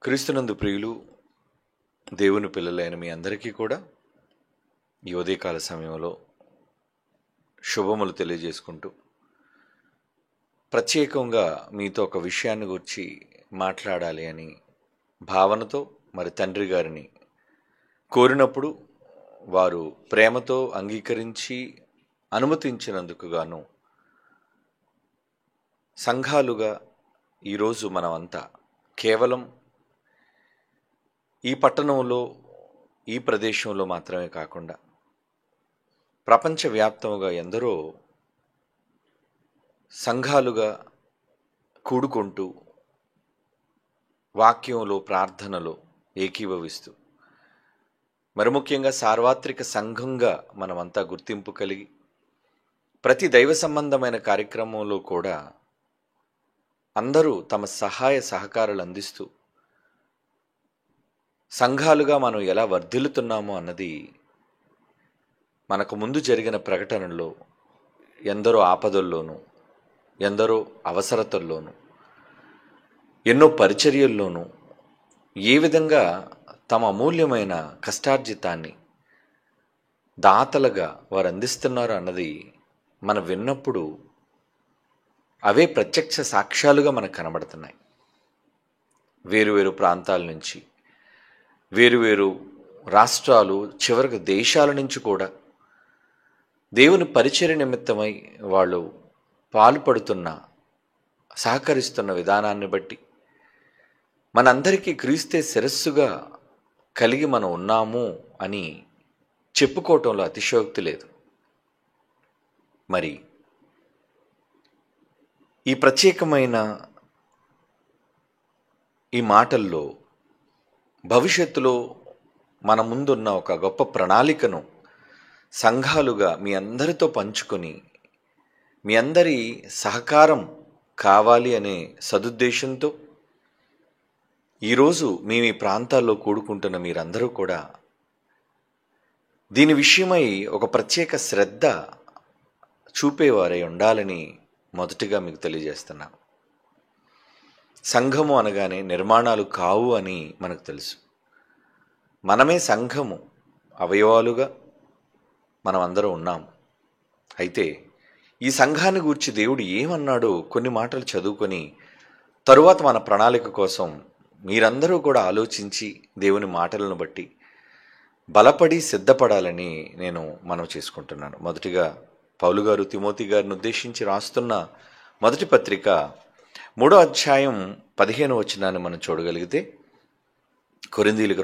క్రీస్తునందు ప్రియులు, దేవుని పిల్లలైన మీ అందరికీ కూడా ఈ ఉదయకాల సమయంలో శుభములు తెలియజేసుకుంటూ, ప్రత్యేకంగా మీతో ఒక విషయాన్ని గురించి మాట్లాడాలి అని భావనతో మరి తండ్రి గారిని కోరినప్పుడు వారు ప్రేమతో అంగీకరించి అనుమతించినందుకు గాను సంఘాలుగా ఈరోజు మనమంతా కేవలం ఈ పట్టణంలో, ఈ ప్రదేశంలో మాత్రమే కాకుండా ప్రపంచవ్యాప్తముగా ఎందరో సంఘాలుగా కూడుకుంటూ వాక్యంలో, ప్రార్థనలో ఏకీభవిస్తూ, మరి ముఖ్యంగా సార్వత్రిక సంఘంగా మనమంతా గుర్తింపు కలిగి ప్రతి దైవ సంబంధమైన కార్యక్రమంలో కూడా అందరూ తమ సహాయ సహకారాలు అందిస్తూ సంఘాలుగా మనం ఎలా వర్ధిల్లుతున్నామో అన్నది మనకు ముందు జరిగిన ప్రకటనలో ఎందరో ఆపదల్లోనూ, ఎందరో అవసరతల్లోనూ, ఎన్నో పరిచర్యల్లోనూ ఏ విధంగా తమ అమూల్యమైన కష్టార్జితాన్ని దాతలుగా వారు అందిస్తున్నారు అన్నది మనం విన్నప్పుడు అవే ప్రత్యక్ష సాక్ష్యాలుగా మనకు కనబడుతున్నాయి. వేరువేరు ప్రాంతాల నుంచి, వేరువేరు రాష్ట్రాలు, చివరికి దేశాల నుంచి కూడా దేవుని పరిచర్య నిమిత్తమై వాళ్ళు పాల్పడుతున్న, సహకరిస్తున్న విధానాన్ని బట్టి మనందరికీ క్రీస్తే శిరస్సుగా కలిగి మనం ఉన్నాము అని చెప్పుకోవటంలో అతిశయోక్తి లేదు. మరి ఈ ప్రత్యేకమైన ఈ మాటల్లో భవిష్యత్తులో మన ముందున్న ఒక గొప్ప ప్రణాళికను సంఘాలుగా మీ అందరితో పంచుకొని, మీ అందరి సహకారం కావాలి అనే సదుద్దేశంతో ఈరోజు మీ ప్రాంతాల్లో కూడుకుంటున్న మీరందరూ కూడా దీని విషయమై ఒక ప్రత్యేక శ్రద్ధ చూపేవారై ఉండాలని మొదటిగా మీకు తెలియజేస్తున్నాను. సంఘము అనగానే నిర్మాణాలు కావు అని మనకు తెలుసు. మనమే సంఘము అవయవాలుగా మనం అందరం ఉన్నాము. అయితే ఈ సంఘాన్ని గూర్చి దేవుడు ఏమన్నాడో కొన్ని మాటలు చదువుకొని తరువాత మన ప్రణాళిక కోసం మీరందరూ కూడా ఆలోచించి దేవుని మాటలను బట్టి బలపడి సిద్ధపడాలని నేను మనవి చేసుకుంటున్నాను. మొదటిగా పౌలు గారు తిమోతి గారిని ఉద్దేశించి రాస్తున్న మొదటి పత్రిక 3వ అధ్యాయం 15వ వచనాన్ని మనం చూడగలిగితే, కొరింథీయులకు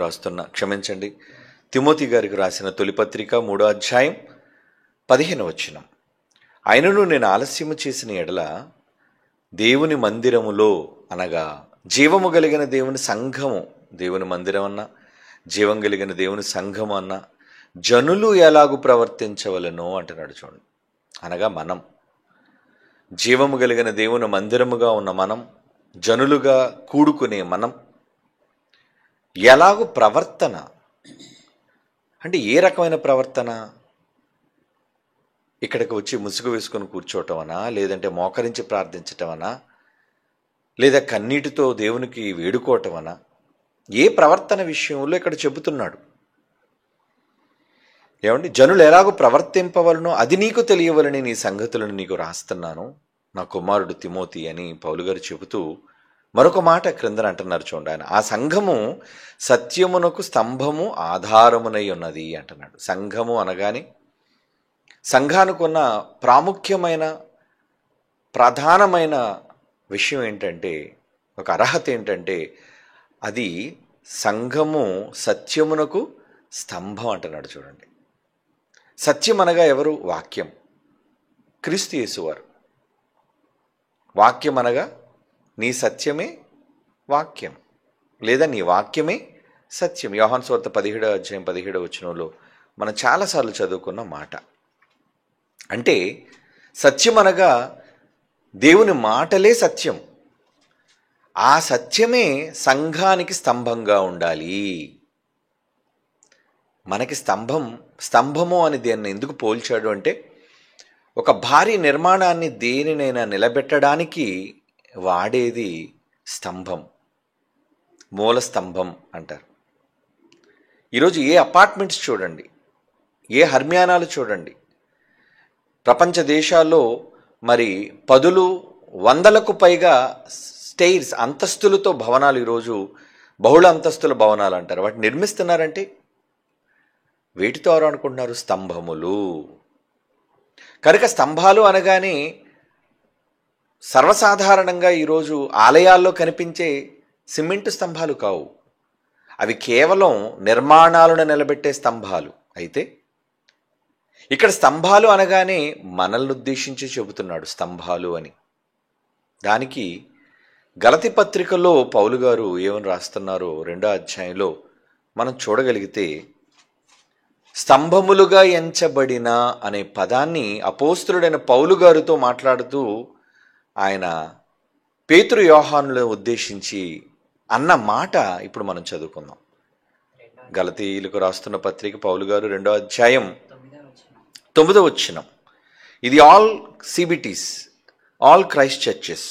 తిమోతి గారికి రాసిన తొలి పత్రిక 3వ అధ్యాయం 15వ వచనం. ఆయనను నేను ఆలస్యము చేసిన ఎడల దేవుని మందిరములో, అనగా జీవము కలిగిన దేవుని సంఘము, దేవుని మందిరం అన్నా జీవం కలిగిన దేవుని సంఘము అన్నా జనులు ఎలాగూ ప్రవర్తించవలెనో అంటున్నాడు. చూడండి, అనగా మనం జీవము కలిగిన దేవుని మందిరముగా ఉన్న మనం, జనులుగా కూడుకునే మనం ఎలాగూ ప్రవర్తన అంటే ఏ రకమైన ప్రవర్తన? ఇక్కడికి వచ్చి ముసుగు వేసుకొని కూర్చోవటం అనా, లేదంటే మోకరించి ప్రార్థించటం అనా, లేదా కన్నీటితో దేవునికి వేడుకోవటం అనా? ఏ ప్రవర్తన విషయంలో ఇక్కడ చెబుతున్నాడు? ఏమండి, జనులు ఎలాగో ప్రవర్తింపవలనో అది నీకు తెలియవలని నీ సంగతులను నీకు రాస్తున్నాను, నా కుమారుడు తిమోతి అని పౌలు గారు చెబుతూ మరొక మాట క్రిందన అంటున్నారు. చూడండి, ఆయన ఆ సంఘము సత్యమునకు స్తంభము ఆధారమునై ఉన్నది అంటున్నాడు. సంఘము అనగానే సంఘానికి ఉన్న ప్రాముఖ్యమైన ప్రధానమైన విషయం ఏంటంటే, ఒక అర్హత ఏంటంటే, అది సంఘము సత్యమునకు స్తంభం అంటున్నాడు. చూడండి, సత్యం అనగా ఎవరు? వాక్యం, క్రీస్తు యేసువారు. వాక్యం అనగా నీ సత్యమే వాక్యం, లేదా నీ వాక్యమే సత్యం. యోహాను సువార్త 17వ అధ్యాయం 17వ వచనంలో మనం చాలాసార్లు చదువుకున్న మాట. అంటే సత్యం అనగా దేవుని మాటలే సత్యం. ఆ సత్యమే సంఘానికి స్తంభంగా ఉండాలి. మనకి స్తంభము అని దేన్ని ఎందుకు పోల్చాడు అంటే, ఒక భారీ నిర్మాణాన్ని దేనినైనా నిలబెట్టడానికి వాడేది స్తంభం. మూల స్తంభం అంటారు. ఈరోజు ఏ అపార్ట్మెంట్స్ చూడండి, ఏ హర్మ్యానాలు చూడండి, ప్రపంచ దేశాల్లో మరి 10 100లకు పైగా స్టెయిర్స్, అంతస్తులతో భవనాలు ఈరోజు బహుళ అంతస్తుల భవనాలు అంటారు. వాటిని నిర్మిస్తున్నారంటే వేటితో అనుకుంటున్నారు? స్తంభములు. కనుక స్తంభాలు అనగానే సర్వసాధారణంగా ఈరోజు ఆలయాల్లో కనిపించే సిమెంటు స్తంభాలు కావు. అవి కేవలం నిర్మాణాలను నిలబెట్టే స్తంభాలు. అయితే ఇక్కడ స్తంభాలు అనగానే మనల్ని ఉద్దేశించి చెబుతున్నాడు స్తంభాలు అని. దానికి గలతీ పత్రికలో పౌలు గారు ఏమని రాస్తున్నారో 2వ అధ్యాయంలో మనం చూడగలిగితే, స్తంభములుగా ఎంచబడిన అనే పదాన్ని అపోస్తలుడైన పౌలు గారితో మాట్లాడుతూ ఆయన పేతురు యోహానులను ఉద్దేశించి అన్న మాట ఇప్పుడు మనం చదువుకుందాం. గలతీయులకు రాస్తున్న పత్రిక పౌలు గారు 2వ అధ్యాయం 9వ వచనం. ఇది all CBTs, all Christ churches,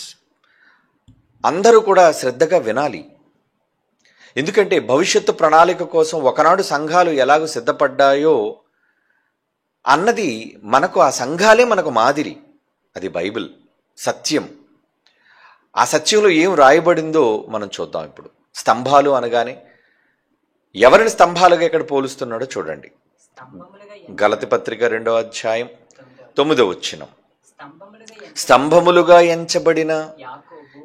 అందరూ కూడా శ్రద్ధగా వినాలి. ఎందుకంటే భవిష్యత్తు ప్రణాళిక కోసం ఒకనాడు సంఘాలు ఎలాగో సిద్ధపడ్డాయో అన్నది మనకు, ఆ సంఘాలే మనకు మాదిరి. అది బైబిల్ సత్యం. ఆ సత్యంలో ఏం రాయబడిందో మనం చూద్దాం. ఇప్పుడు స్తంభాలు అనగానే ఎవరిని స్తంభాలుగా ఇక్కడ పోలుస్తున్నాడో చూడండి. గలతీ పత్రిక 2వ అధ్యాయం 9వ వచనం. స్తంభములుగా ఎంచబడిన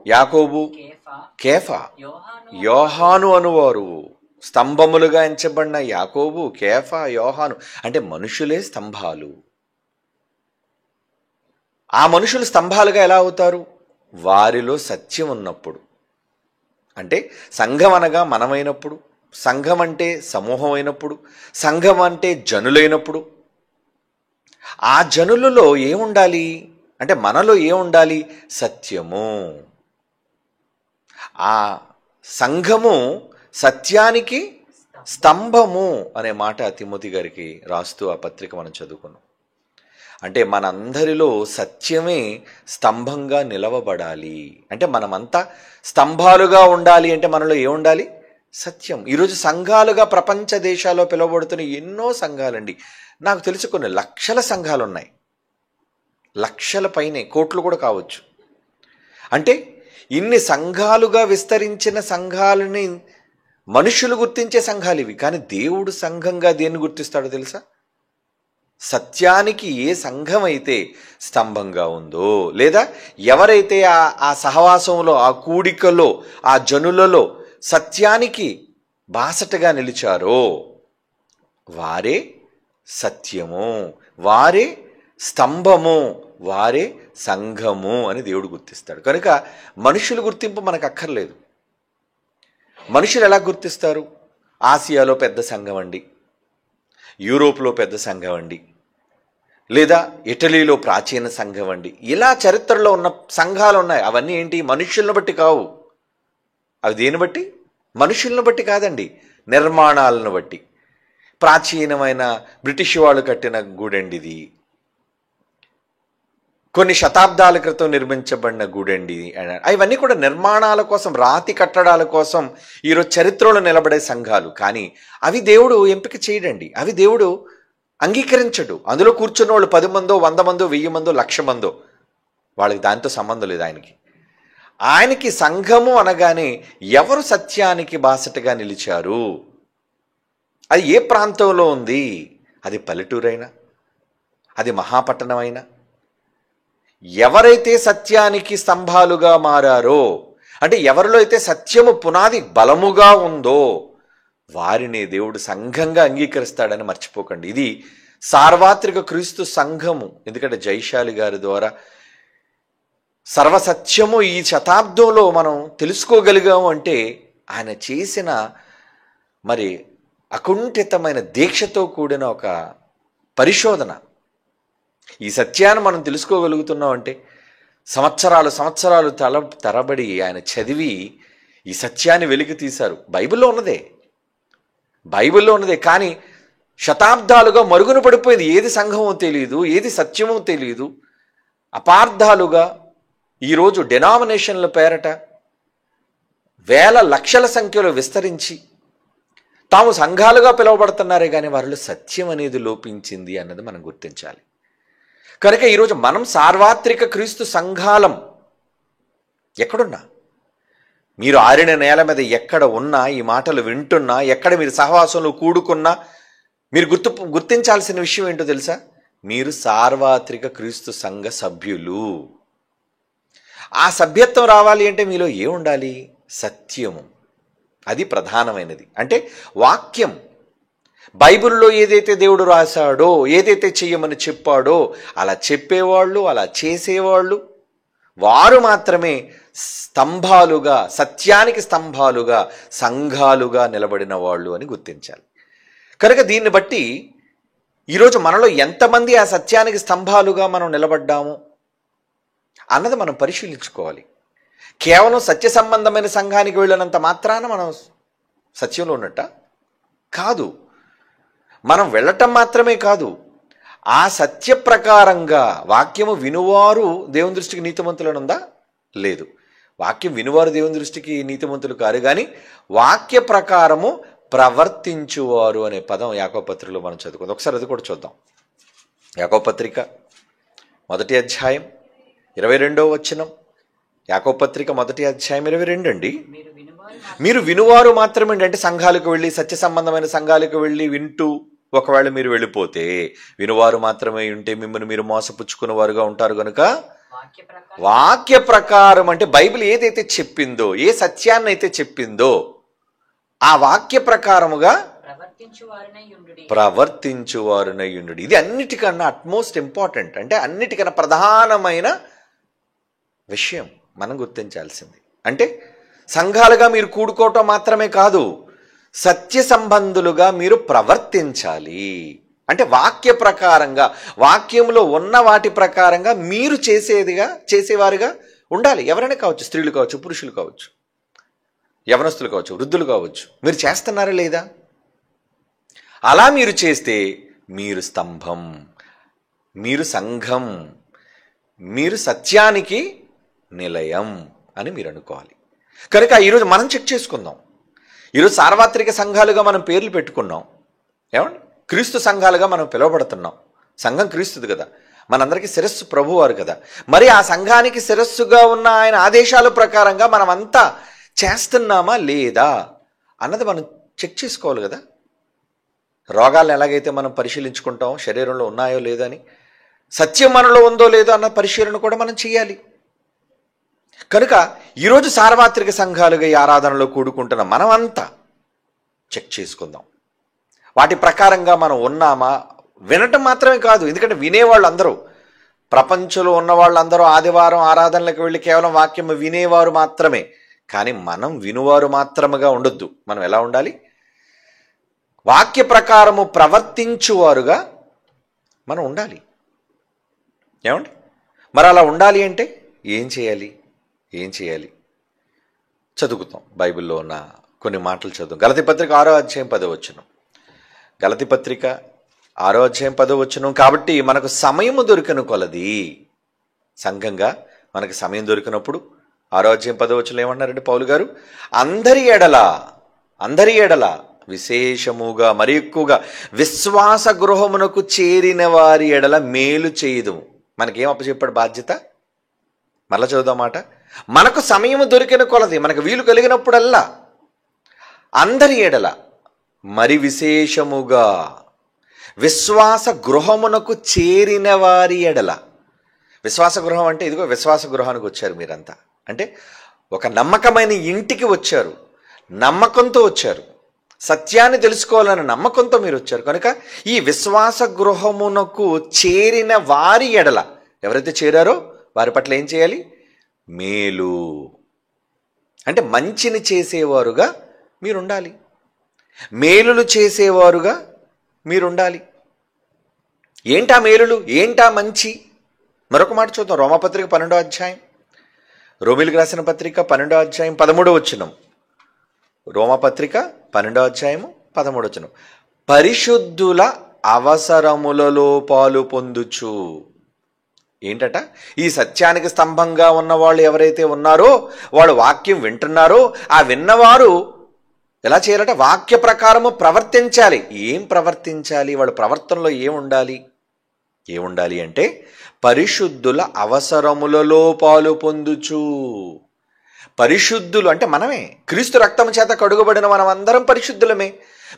యాకోబు, కేఫా, యోహాను అనువారు. స్తంభములుగా ఎంచబడిన యాకోబు, కేఫా, యోహాను అంటే మనుషులే స్తంభాలు. ఆ మనుషులు స్తంభాలుగా ఎలా అవుతారు? వారిలో సత్యం ఉన్నప్పుడు. అంటే సంఘం అనగా మనమైనప్పుడు, సంఘం అంటే సమూహం అయినప్పుడు, సంఘం అంటే జనులైనప్పుడు, ఆ జనులలో ఏముండాలి అంటే మనలో ఏముండాలి? సత్యము. ఆ సంఘము సత్యానికి స్తంభము అనే మాట తిమోతి గారికి రాస్తూ ఆ పత్రిక మనం చదువుకున్నాం. అంటే మనందరిలో సత్యమే స్తంభంగా నిలవబడాలి. అంటే మనమంతా స్తంభాలుగా ఉండాలి. అంటే మనలో ఏముండాలి? సత్యం. ఈరోజు సంఘాలుగా ప్రపంచ దేశాల్లో పిలువబడుతున్న ఎన్నో సంఘాలండి. నాకు తెలిసి కొన్ని లక్షల సంఘాలు ఉన్నాయి. లక్షల పైనే, కోట్లు కూడా కావచ్చు. అంటే ఇన్ని సంఘాలుగా విస్తరించిన సంఘాలని మనుషులు గుర్తించే సంఘాలు ఇవి. కానీ దేవుడు సంఘంగా దేన్ని గుర్తిస్తాడో తెలుసా? సత్యానికి ఏ సంఘం అయితే స్తంభంగా ఉందో, లేదా ఎవరైతే ఆ సహవాసంలో, ఆ కూడికలో, ఆ జనులలో సత్యానికి బాసటగా నిలిచారో వారే సత్యము, వారే స్తంభము, వారే సంఘము అని దేవుడు గుర్తిస్తాడు. కనుక మనుషుల గుర్తింపు మనకు అక్కర్లేదు. మనుషులు ఎలా గుర్తిస్తారు? ఆసియాలో పెద్ద సంఘం అండి, యూరోప్లో పెద్ద సంఘం అండి, లేదా ఇటలీలో ప్రాచీన సంఘం అండి, ఇలా చరిత్రలో ఉన్న సంఘాలు ఉన్నాయి. అవన్నీ ఏంటి? మనుషులను బట్టి కావు. అవి దేని బట్టి? మనుషులను బట్టి కాదండి, నిర్మాణాలను బట్టి. ప్రాచీనమైన బ్రిటిష్ వాళ్ళు కట్టిన గుడండి ఇది, కొన్ని శతాబ్దాల క్రితం నిర్మించబడిన గుడండి. ఇవన్నీ కూడా నిర్మాణాల కోసం, రాతి కట్టడాల కోసం ఈరోజు చరిత్రలో నిలబడే సంఘాలు. కానీ అవి దేవుడు ఎంపిక చేయడండి, అవి దేవుడు అంగీకరించడు. అందులో కూర్చున్న వాళ్ళు 10 మందో, 100 మందో, 1000 మందో, 1,00,000 మందో, వాళ్ళకి దాంతో సంబంధం లేదు. ఆయనకి సంఘము అనగానే ఎవరు సత్యానికి బాసటగా నిలిచారు, అది ఏ ప్రాంతంలో ఉంది, అది పల్లెటూరైనా, అది మహాపట్టణమైనా, ఎవరైతే సత్యానికి స్తంభాలుగా మారారో, అంటే ఎవరిలో అయితే సత్యము పునాది బలముగా ఉందో వారిని దేవుడు సంఘంగా అంగీకరిస్తాడని మర్చిపోకండి. ఇది సార్వత్రిక క్రీస్తు సంఘము. ఎందుకంటే జైశాలి గారి ద్వారా సర్వసత్యము ఈ శతాబ్దంలో మనం తెలుసుకోగలిగాము అంటే ఆయన చేసిన మరి అకుంఠితమైన దీక్షతో కూడిన ఒక పరిశోధన. ఈ సత్యాన్ని మనం తెలుసుకోగలుగుతున్నాం అంటే సంవత్సరాలు తరబడి ఆయన చదివి ఈ సత్యాన్ని వెలికి తీశారు. బైబిల్లో ఉన్నదే. కానీ శతాబ్దాలుగా మరుగున పడిపోయింది. ఏది సంఘమో తెలియదు, ఏది సత్యమో తెలియదు. అపార్థాలుగా ఈరోజు డెనామినేషన్ల పేరట వేల లక్షల సంఖ్యలో విస్తరించి తాము సంఘాలుగా పిలువబడుతున్నారే కానీ వారిలో సత్యం అనేది లోపించింది అన్నది మనం గుర్తించాలి. కనుక ఈరోజు మనం సార్వత్రిక క్రీస్తు సంఘాలం. ఎక్కడున్నా, మీరు ఆరిన నేల మీద ఎక్కడ ఉన్నా, ఈ మాటలు వింటున్నా, ఎక్కడ మీరు సహవాసంలో కూడుకున్నా, మీరు గుర్తించాల్సిన విషయం ఏంటో తెలుసా? మీరు సార్వత్రిక క్రీస్తు సంఘ సభ్యులు. ఆ సభ్యత్వం రావాలి అంటే మీలో ఏముండాలి? సత్యము. అది ప్రధానమైనది. అంటే వాక్యం, బైబిల్లో ఏదైతే దేవుడు రాశాడో, ఏదైతే చెయ్యమని చెప్పాడో అలా చెప్పేవాళ్ళు, అలా చేసేవాళ్ళు, వారు మాత్రమే స్తంభాలుగా, సత్యానికి స్తంభాలుగా, సంఘాలుగా నిలబడిన వాళ్ళు అని గుర్తించాలి. కనుక దీన్ని బట్టి ఈరోజు మనలో ఎంతమంది ఆ సత్యానికి స్తంభాలుగా మనం నిలబడ్డాము అన్నది మనం పరిశీలించుకోవాలి. కేవలం సత్య సంబంధమైన సంఘానికి వెళ్ళినంత మాత్రాన మనం సత్యంలో ఉన్నట్ట కాదు. మనం వెళ్ళటం మాత్రమే కాదు, ఆ సత్య ప్రకారంగా వాక్యము వినువారు దేవుని దృష్టికి నీతిమంతులనుందా? లేదు. వాక్యం వినువారు దేవుని దృష్టికి నీతిమంతులు కారు, కానీ వాక్య ప్రకారము ప్రవర్తించువారు అనే పదం యాకోబు పత్రికలో మనం చదువుకుందాం. ఒకసారి అది కూడా చూద్దాం. యాకోబు పత్రిక 1వ అధ్యాయం 22వ వచనం. యాకోబు పత్రిక 1వ అధ్యాయం 22 అండి. మీరు వినువారు మాత్రమే అంటే సంఘాలకు వెళ్ళి, సత్య సంబంధమైన సంఘాలకు వెళ్ళి వింటూ ఒకవేళ మీరు వెళ్ళిపోతే, వినువారు మాత్రమే ఉంటే మిమ్మల్ని మీరు మోసపుచ్చుకున్న వారుగా ఉంటారు. కనుక వాక్య ప్రకారం అంటే బైబిల్ ఏదైతే చెప్పిందో, ఏ సత్యాన్ని అయితే చెప్పిందో ఆ వాక్య ప్రకారముగా ప్రవర్తించువారునై ఉండుడి. ఇది అన్నిటికన్నా అట్మోస్ట్ ఇంపార్టెంట్, అంటే అన్నిటికన్నా ప్రధానమైన విషయం మనం గుర్తించాల్సింది. అంటే సంఘాలుగా మీరు కూడుకోవటం మాత్రమే కాదు, సత్య సంబంధులుగా మీరు ప్రవర్తించాలి. అంటే వాక్య ప్రకారంగా, వాక్యంలో ఉన్న వాటి ప్రకారంగా మీరు చేసేవారుగా ఉండాలి. ఎవరైనా కావచ్చు, స్త్రీలు కావచ్చు, పురుషులు కావచ్చు, యవనస్తులు కావచ్చు, వృద్ధులు కావచ్చు. మీరు చేస్తున్నారా లేదా? అలా మీరు చేస్తే మీరు స్తంభం, మీరు సంఘం, మీరు సత్యానికి నిలయం అని మీరు అనుకోవాలి. కనుక ఈరోజు మనం చెక్ చేసుకుందాం. ఈరోజు సార్వత్రిక సంఘాలుగా మనం పేర్లు పెట్టుకున్నాం. ఏమండి? క్రీస్తు సంఘాలుగా మనం పిలువబడుతున్నాం. సంఘం క్రీస్తుది కదా, మనందరికీ శిరస్సు ప్రభువారు కదా. మరి ఆ సంఘానికి శిరస్సుగా ఉన్న ఆయన ఆదేశాల ప్రకారంగా మనం అంతా చేస్తున్నామా లేదా అన్నది మనం చెక్ చేసుకోవాలి కదా. రోగాలను ఎలాగైతే మనం పరిశీలించుకుంటాం, శరీరంలో ఉన్నాయో లేదో అని, సత్యం మనలో ఉందో లేదో అన్న పరిశీలన కూడా మనం చేయాలి. కనుక ఈరోజు సార్వత్రిక సంఘాలుగా ఈ ఆరాధనలో కూడుకుంటున్న మనమంతా చెక్ చేసుకుందాం. వాటి ప్రకారంగా మనం ఉన్నామా? వినటం మాత్రమే కాదు, ఎందుకంటే వినేవాళ్ళు అందరూ, ప్రపంచంలో ఉన్న వాళ్ళందరూ ఆదివారం ఆరాధనలకు వెళ్ళి కేవలం వాక్యం వినేవారు మాత్రమే. కానీ మనం వినువారు మాత్రముగా ఉండొద్దు. మనం ఎలా ఉండాలి? వాక్య ప్రకారము ప్రవర్తించువారుగా మనం ఉండాలి. ఏమండి? మరి అలా ఉండాలి అంటే ఏం చేయాలి? చదువుకుతాం. బైబిల్లో ఉన్న కొన్ని మాటలు చదువు. గలతీ పత్రిక 6వ అధ్యాయం 10వ వచనం. గలతీ పత్రిక 6వ అధ్యాయం 10వ వచనం. కాబట్టి మనకు సమయము దొరికిన కొలది, సంఘంగా మనకు సమయం దొరికినప్పుడు 6వ అధ్యాయం 10వ వచనం ఏమన్నారంటే పౌలు గారు, అందరి ఎడల విశేషముగా మరి ఎక్కువగా విశ్వాస గృహమునకు చేరిన వారి ఎడల మేలు చేయుదుము. మనకేం అప్పచెప్పాడు బాధ్యత? మళ్ళా చదువుదాం మాట. మనకు సమయము దొరికిన కొలది, మనకు వీలు కలిగినప్పుడల్లా అందరి ఎడల మరి విశేషముగా విశ్వాస గృహమునకు చేరిన వారి ఎడల. విశ్వాస గృహం అంటే ఇదిగో విశ్వాస గృహానికి వచ్చారు మీరంతా, అంటే ఒక నమ్మకమైన ఇంటికి వచ్చారు, నమ్మకంతో వచ్చారు, సత్యాన్ని తెలుసుకోవాలన్న నమ్మకంతో మీరు వచ్చారు. కనుక ఈ విశ్వాస గృహమునకు చేరిన వారి ఎడల, ఎవరైతే చేరారో వారి పట్ల ఏం చేయాలి? మేలు, అంటే మంచిని చేసేవారుగా మీరుండాలి, మేలులు చేసేవారుగా మీరుండాలి. ఏంటా మేలులు, ఏంటా మంచి? మరొక మాట చూద్దాం. రోమపత్రిక 12వ అధ్యాయం, రోమిలికి రాసిన పత్రిక 12వ అధ్యాయం 13వ వచనం. రోమపత్రిక 12వ అధ్యాయము 13వ వచనం. పరిశుద్ధుల అవసరములలో పాలు పొందుచు. ఏంటట? ఈ సత్యానికి స్తంభంగా ఉన్న వాళ్ళు ఎవరైతే ఉన్నారో, వాళ్ళు వాక్యం వింటున్నారో, ఆ విన్నవారు ఎలా చేయాలట? వాక్య ప్రకారము ప్రవర్తించాలి. ఏం ప్రవర్తించాలి? వాళ్ళ ప్రవర్తనలో ఏముండాలి అంటే పరిశుద్ధుల అవసరములలో పాలు పొందుచు. పరిశుద్ధులు అంటే మనమే, క్రీస్తు రక్తం చేత కడుగబడిన మనం అందరం పరిశుద్ధులమే.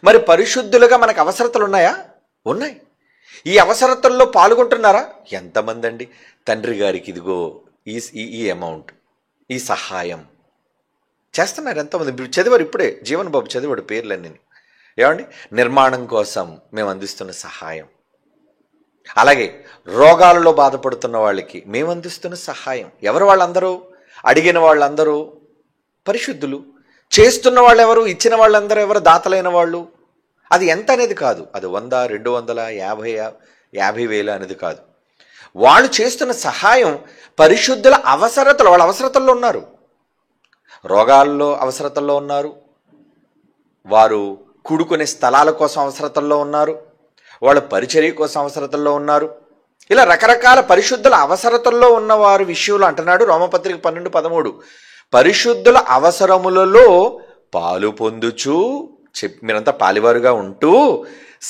మరి పరిశుద్ధులుగా మనకు అవసరతలు ఉన్నాయా? ఉన్నాయి. ఈ అవసరతల్లో పాల్గొంటున్నారా? ఎంతమంది అండి? తండ్రి గారికి ఇదిగో ఈ అమౌంట్, ఈ సహాయం చేస్తున్నారు ఎంతమంది? చదివారు ఇప్పుడే, జీవన్ బాబు చదివాడు పేర్లన్నీ. ఏమండి? నిర్మాణం కోసం మేము అందిస్తున్న సహాయం. అలాగే రోగాలలో బాధపడుతున్న వాళ్ళకి మేము అందిస్తున్న సహాయం. ఎవరు వాళ్ళందరూ? అడిగిన వాళ్ళందరూ పరిశుద్ధులు. చేస్తున్న వాళ్ళు ఎవరు? ఇచ్చిన వాళ్ళందరూ ఎవరు? దాతలైన వాళ్ళు. అది ఎంత అనేది కాదు, అది 100, 200, 50,000 అనేది కాదు. వాళ్ళు చేస్తున్న సహాయం పరిశుద్ధుల అవసరతలు. వాళ్ళ అవసరతల్లో ఉన్నారు, రోగాల్లో అవసరతల్లో ఉన్నారు, వారు కూడుకునే స్థలాల కోసం అవసరతల్లో ఉన్నారు, వాళ్ళ పరిచర్య కోసం అవసరతల్లో ఉన్నారు. ఇలా రకరకాల పరిశుద్ధుల అవసరతల్లో ఉన్నవారి విషయంలో అంటున్నాడు రోమపత్రిక 12:13, పరిశుద్ధుల అవసరములలో పాలు పొందుచు మీరంతా పాలివారుగా ఉంటూ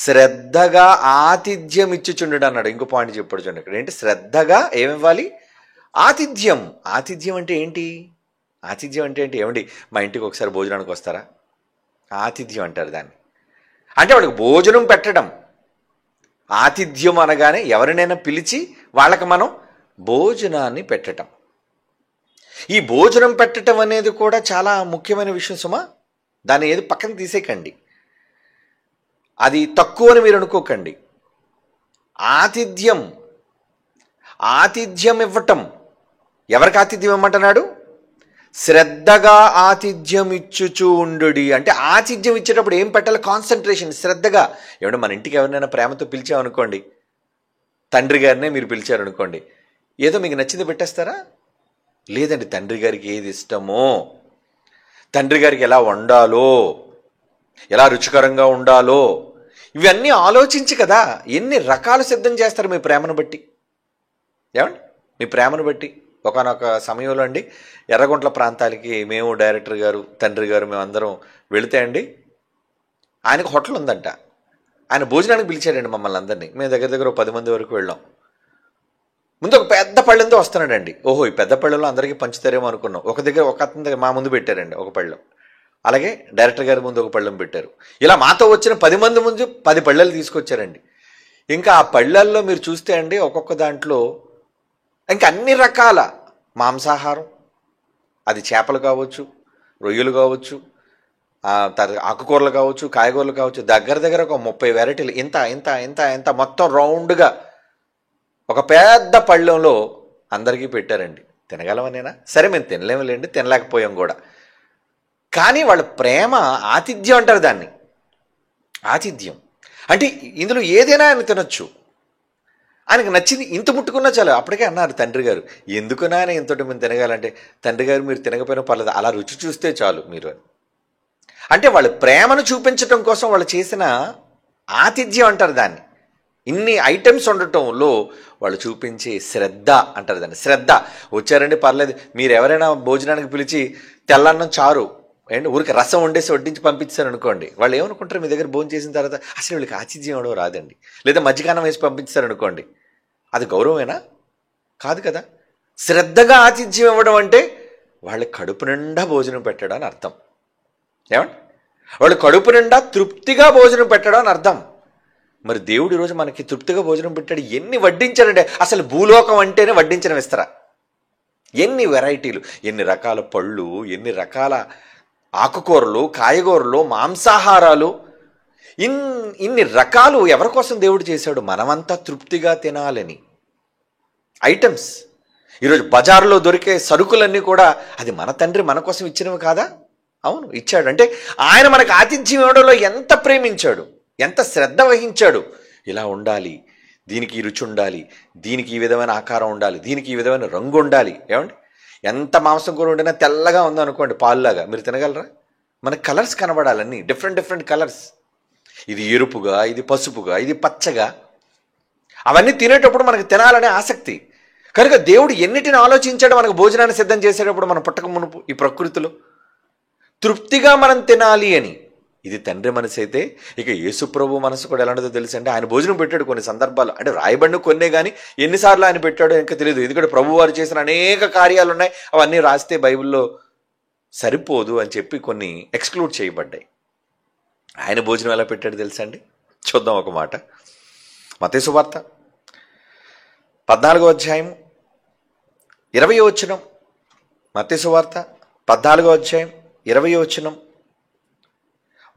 శ్రద్ధగా ఆతిథ్యం ఇచ్చుచుండు అన్నాడు. ఇంకో పాయింట్ చెప్పాడు చూడండి ఇక్కడ. ఏంటి? శ్రద్ధగా ఏమివ్వాలి? ఆతిథ్యం. ఆతిథ్యం అంటే ఏంటి? ఆతిథ్యం అంటే ఏంటి? ఏమండి, మా ఇంటికి ఒకసారి భోజనానికి వస్తారా? ఆతిథ్యం అంటారు దాన్ని. అంటే వాడికి భోజనం పెట్టడం. ఆతిథ్యం అనగానే ఎవరినైనా పిలిచి వాళ్ళకి మనం భోజనాన్ని పెట్టడం. ఈ భోజనం పెట్టడం అనేది కూడా చాలా ముఖ్యమైన విషయం సుమా. దాన్ని ఏది పక్కన తీసేయకండి, అది తక్కువ అని మీరు అనుకోకండి. ఆతిథ్యం ఇవ్వటం. ఎవరికి ఆతిథ్యం ఇవ్వమంటున్నాడు? శ్రద్ధగా ఆతిథ్యం ఇచ్చుచూ ఉండు. అంటే ఆతిథ్యం ఇచ్చేటప్పుడు ఏం పెట్టాలి? కాన్సన్ట్రేషన్, శ్రద్ధగా. ఏమంటే మన ఇంటికి ఎవరినైనా ప్రేమతో పిలిచామనుకోండి, తండ్రి గారినే మీరు పిలిచారనుకోండి, ఏదో మీకు నచ్చింది పెట్టేస్తారా? లేదండి, తండ్రి గారికి ఏది ఇష్టమో, తండ్రి గారికి ఎలా వండాలో, ఎలా రుచికరంగా ఉండాలో, ఇవన్నీ ఆలోచించి కదా ఎన్ని రకాలు సిద్ధం చేస్తారు మీ ప్రేమను బట్టి. ఏమండి? మీ ప్రేమను బట్టి. ఒకనొక సమయంలో అండి, ఎర్రగుంట్ల ప్రాంతాలకి మేము డైరెక్టర్ గారు, తండ్రి గారు, మేమందరం వెళితే అండి, ఆయనకు హోటల్ ఉందంట. ఆయన భోజనానికి పిలిచాడండి మమ్మల్ని అందరినీ. మేము దగ్గర 10 మంది వరకు వెళ్ళాం. ముందు ఒక పెద్ద పళ్ళెంతో వస్తున్నాడండి. ఓహో, ఈ పెద్ద పళ్ళెంలో అందరికీ పంచుతారేమో అనుకున్నాం. ఒక అతని దగ్గర మా ముందు పెట్టారండి ఒక పళ్ళెం. అలాగే డైరెక్టర్ గారి ముందు ఒక పళ్ళెం పెట్టారు. ఇలా మాతో వచ్చిన 10 మంది ముందు 10 పళ్ళెలు తీసుకొచ్చారండి. ఇంకా ఆ పళ్ళెల్లో మీరు చూస్తే అండి, ఒక్కొక్క దాంట్లో ఇంకా అన్ని రకాల మాంసాహారం, అది చేపలు కావచ్చు, రొయ్యలు కావచ్చు, ఆకుకూరలు కావచ్చు, కాయగూరలు కావచ్చు, దగ్గర ఒక 30 వెరైటీలు, ఇంత మొత్తం రౌండ్గా ఒక పెద్ద పళ్ళెంలో అందరికీ పెట్టారండి. తినగలమనేనా? సరే, మేము తినలేములేండి, తినలేకపోయాం కూడా. కానీ వాళ్ళ ప్రేమ ఆతిథ్యం అంటారు దాన్ని. ఆతిథ్యం అంటే ఇందులో ఏదైనా ఆయన తినొచ్చు. ఆయనకు నచ్చింది ఇంత ముట్టుకున్నా చాలు. అప్పటికే అన్నారు తండ్రి గారు, ఎందుకునా ఇంతటి మేము తినగాలంటే, తండ్రి గారు మీరు తినకపోయినా పర్లేదు, అలా రుచి చూస్తే చాలు మీరు అని. అంటే వాళ్ళ ప్రేమను చూపించడం కోసం వాళ్ళు చేసిన ఆతిథ్యం అంటారు దాన్ని. ఇన్ని ఐటమ్స్ ఉండటంలో వాళ్ళు చూపించే శ్రద్ధ అంటారు దాన్ని. శ్రద్ధ. వచ్చారండి, పర్లేదు, మీరు ఎవరైనా భోజనానికి పిలిచి తెల్లన్నం చారు అండ్ ఊరికి రసం వండేసి వడ్డించి పంపించారు అనుకోండి, వాళ్ళు ఏమనుకుంటారు? మీ దగ్గర భోజనం చేసిన తర్వాత అసలు వీళ్ళకి ఆతిథ్యం ఇవ్వడం రాదండి. లేదా మజ్జిగానం వేసి పంపించారు అనుకోండి, అది గౌరవమేనా? కాదు కదా. శ్రద్ధగా ఆతిథ్యం ఇవ్వడం అంటే వాళ్ళ కడుపు నిండా భోజనం పెట్టడం అని అర్థం. ఏమండి? వాళ్ళు కడుపు నిండా తృప్తిగా భోజనం పెట్టడం అని అర్థం. మరి దేవుడు ఈరోజు మనకి తృప్తిగా భోజనం పెట్టాడు. ఎన్ని వడ్డించాడంటే, అసలు భూలోకం అంటేనే వడ్డించడం ఇస్తారా? ఎన్ని వెరైటీలు, ఎన్ని రకాల పళ్ళు, ఎన్ని రకాల ఆకుకూరలు, కాయగూరలు, మాంసాహారాలు, ఇన్ని రకాలు ఎవరి కోసం దేవుడు చేశాడు? మనమంతా తృప్తిగా తినాలని ఐటమ్స్. ఈరోజు బజారులో దొరికే సరుకులన్నీ కూడా అది మన తండ్రి మన కోసం ఇచ్చినవి కాదా? అవును, ఇచ్చాడు. అంటే ఆయన మనకు ఆతిథ్యం ఇవ్వడంలో ఎంత ప్రేమించాడు, ఎంత శ్రద్ధ వహించాడు. ఇలా ఉండాలి, దీనికి ఈ రుచి ఉండాలి, దీనికి ఈ విధమైన ఆకారం ఉండాలి, దీనికి ఈ విధమైన రంగు ఉండాలి. ఏమండి? ఎంత మాంసం కూర ఉండినా తెల్లగా ఉందనుకోండి, పాలులాగా, మీరు తినగలరా? మనకు కలర్స్ కనబడాలన్నీ, డిఫరెంట్ కలర్స్. ఇది ఎరుపుగా, ఇది పసుపుగా, ఇది పచ్చగా. అవన్నీ తినేటప్పుడు మనకు తినాలనే ఆసక్తి. కనుక దేవుడు ఎన్నిటిని ఆలోచించాడో మనకు భోజనాన్ని సిద్ధం చేసేటప్పుడు మనం పుట్టక మునుపు ఈ ప్రకృతిలో తృప్తిగా మనం తినాలి అని. ఇది తండ్రి మనసు అయితే ఇక యేసుప్రభు మనసు కూడా ఎలాంటిదో తెలుసు అంటే ఆయన భోజనం పెట్టాడు కొన్ని సందర్భాలు. అంటే రాయబడిన కొన్నే కానీ ఎన్నిసార్లు ఆయన పెట్టాడో ఇంకా తెలియదు. ఎందుకంటే ప్రభు వారు చేసిన అనేక కార్యాలు ఉన్నాయి, అవన్నీ రాస్తే బైబిల్లో సరిపోదు అని చెప్పి కొన్ని ఎక్స్క్లూడ్ చేయబడ్డాయి. ఆయన భోజనం ఎలా పెట్టాడు తెలుసా అండి? చూద్దాం ఒక మాట. మత్తయి సువార్త 14వ అధ్యాయం 20వ వచనం. మత్తయి సువార్త 14వ అధ్యాయం 20వ వచనం.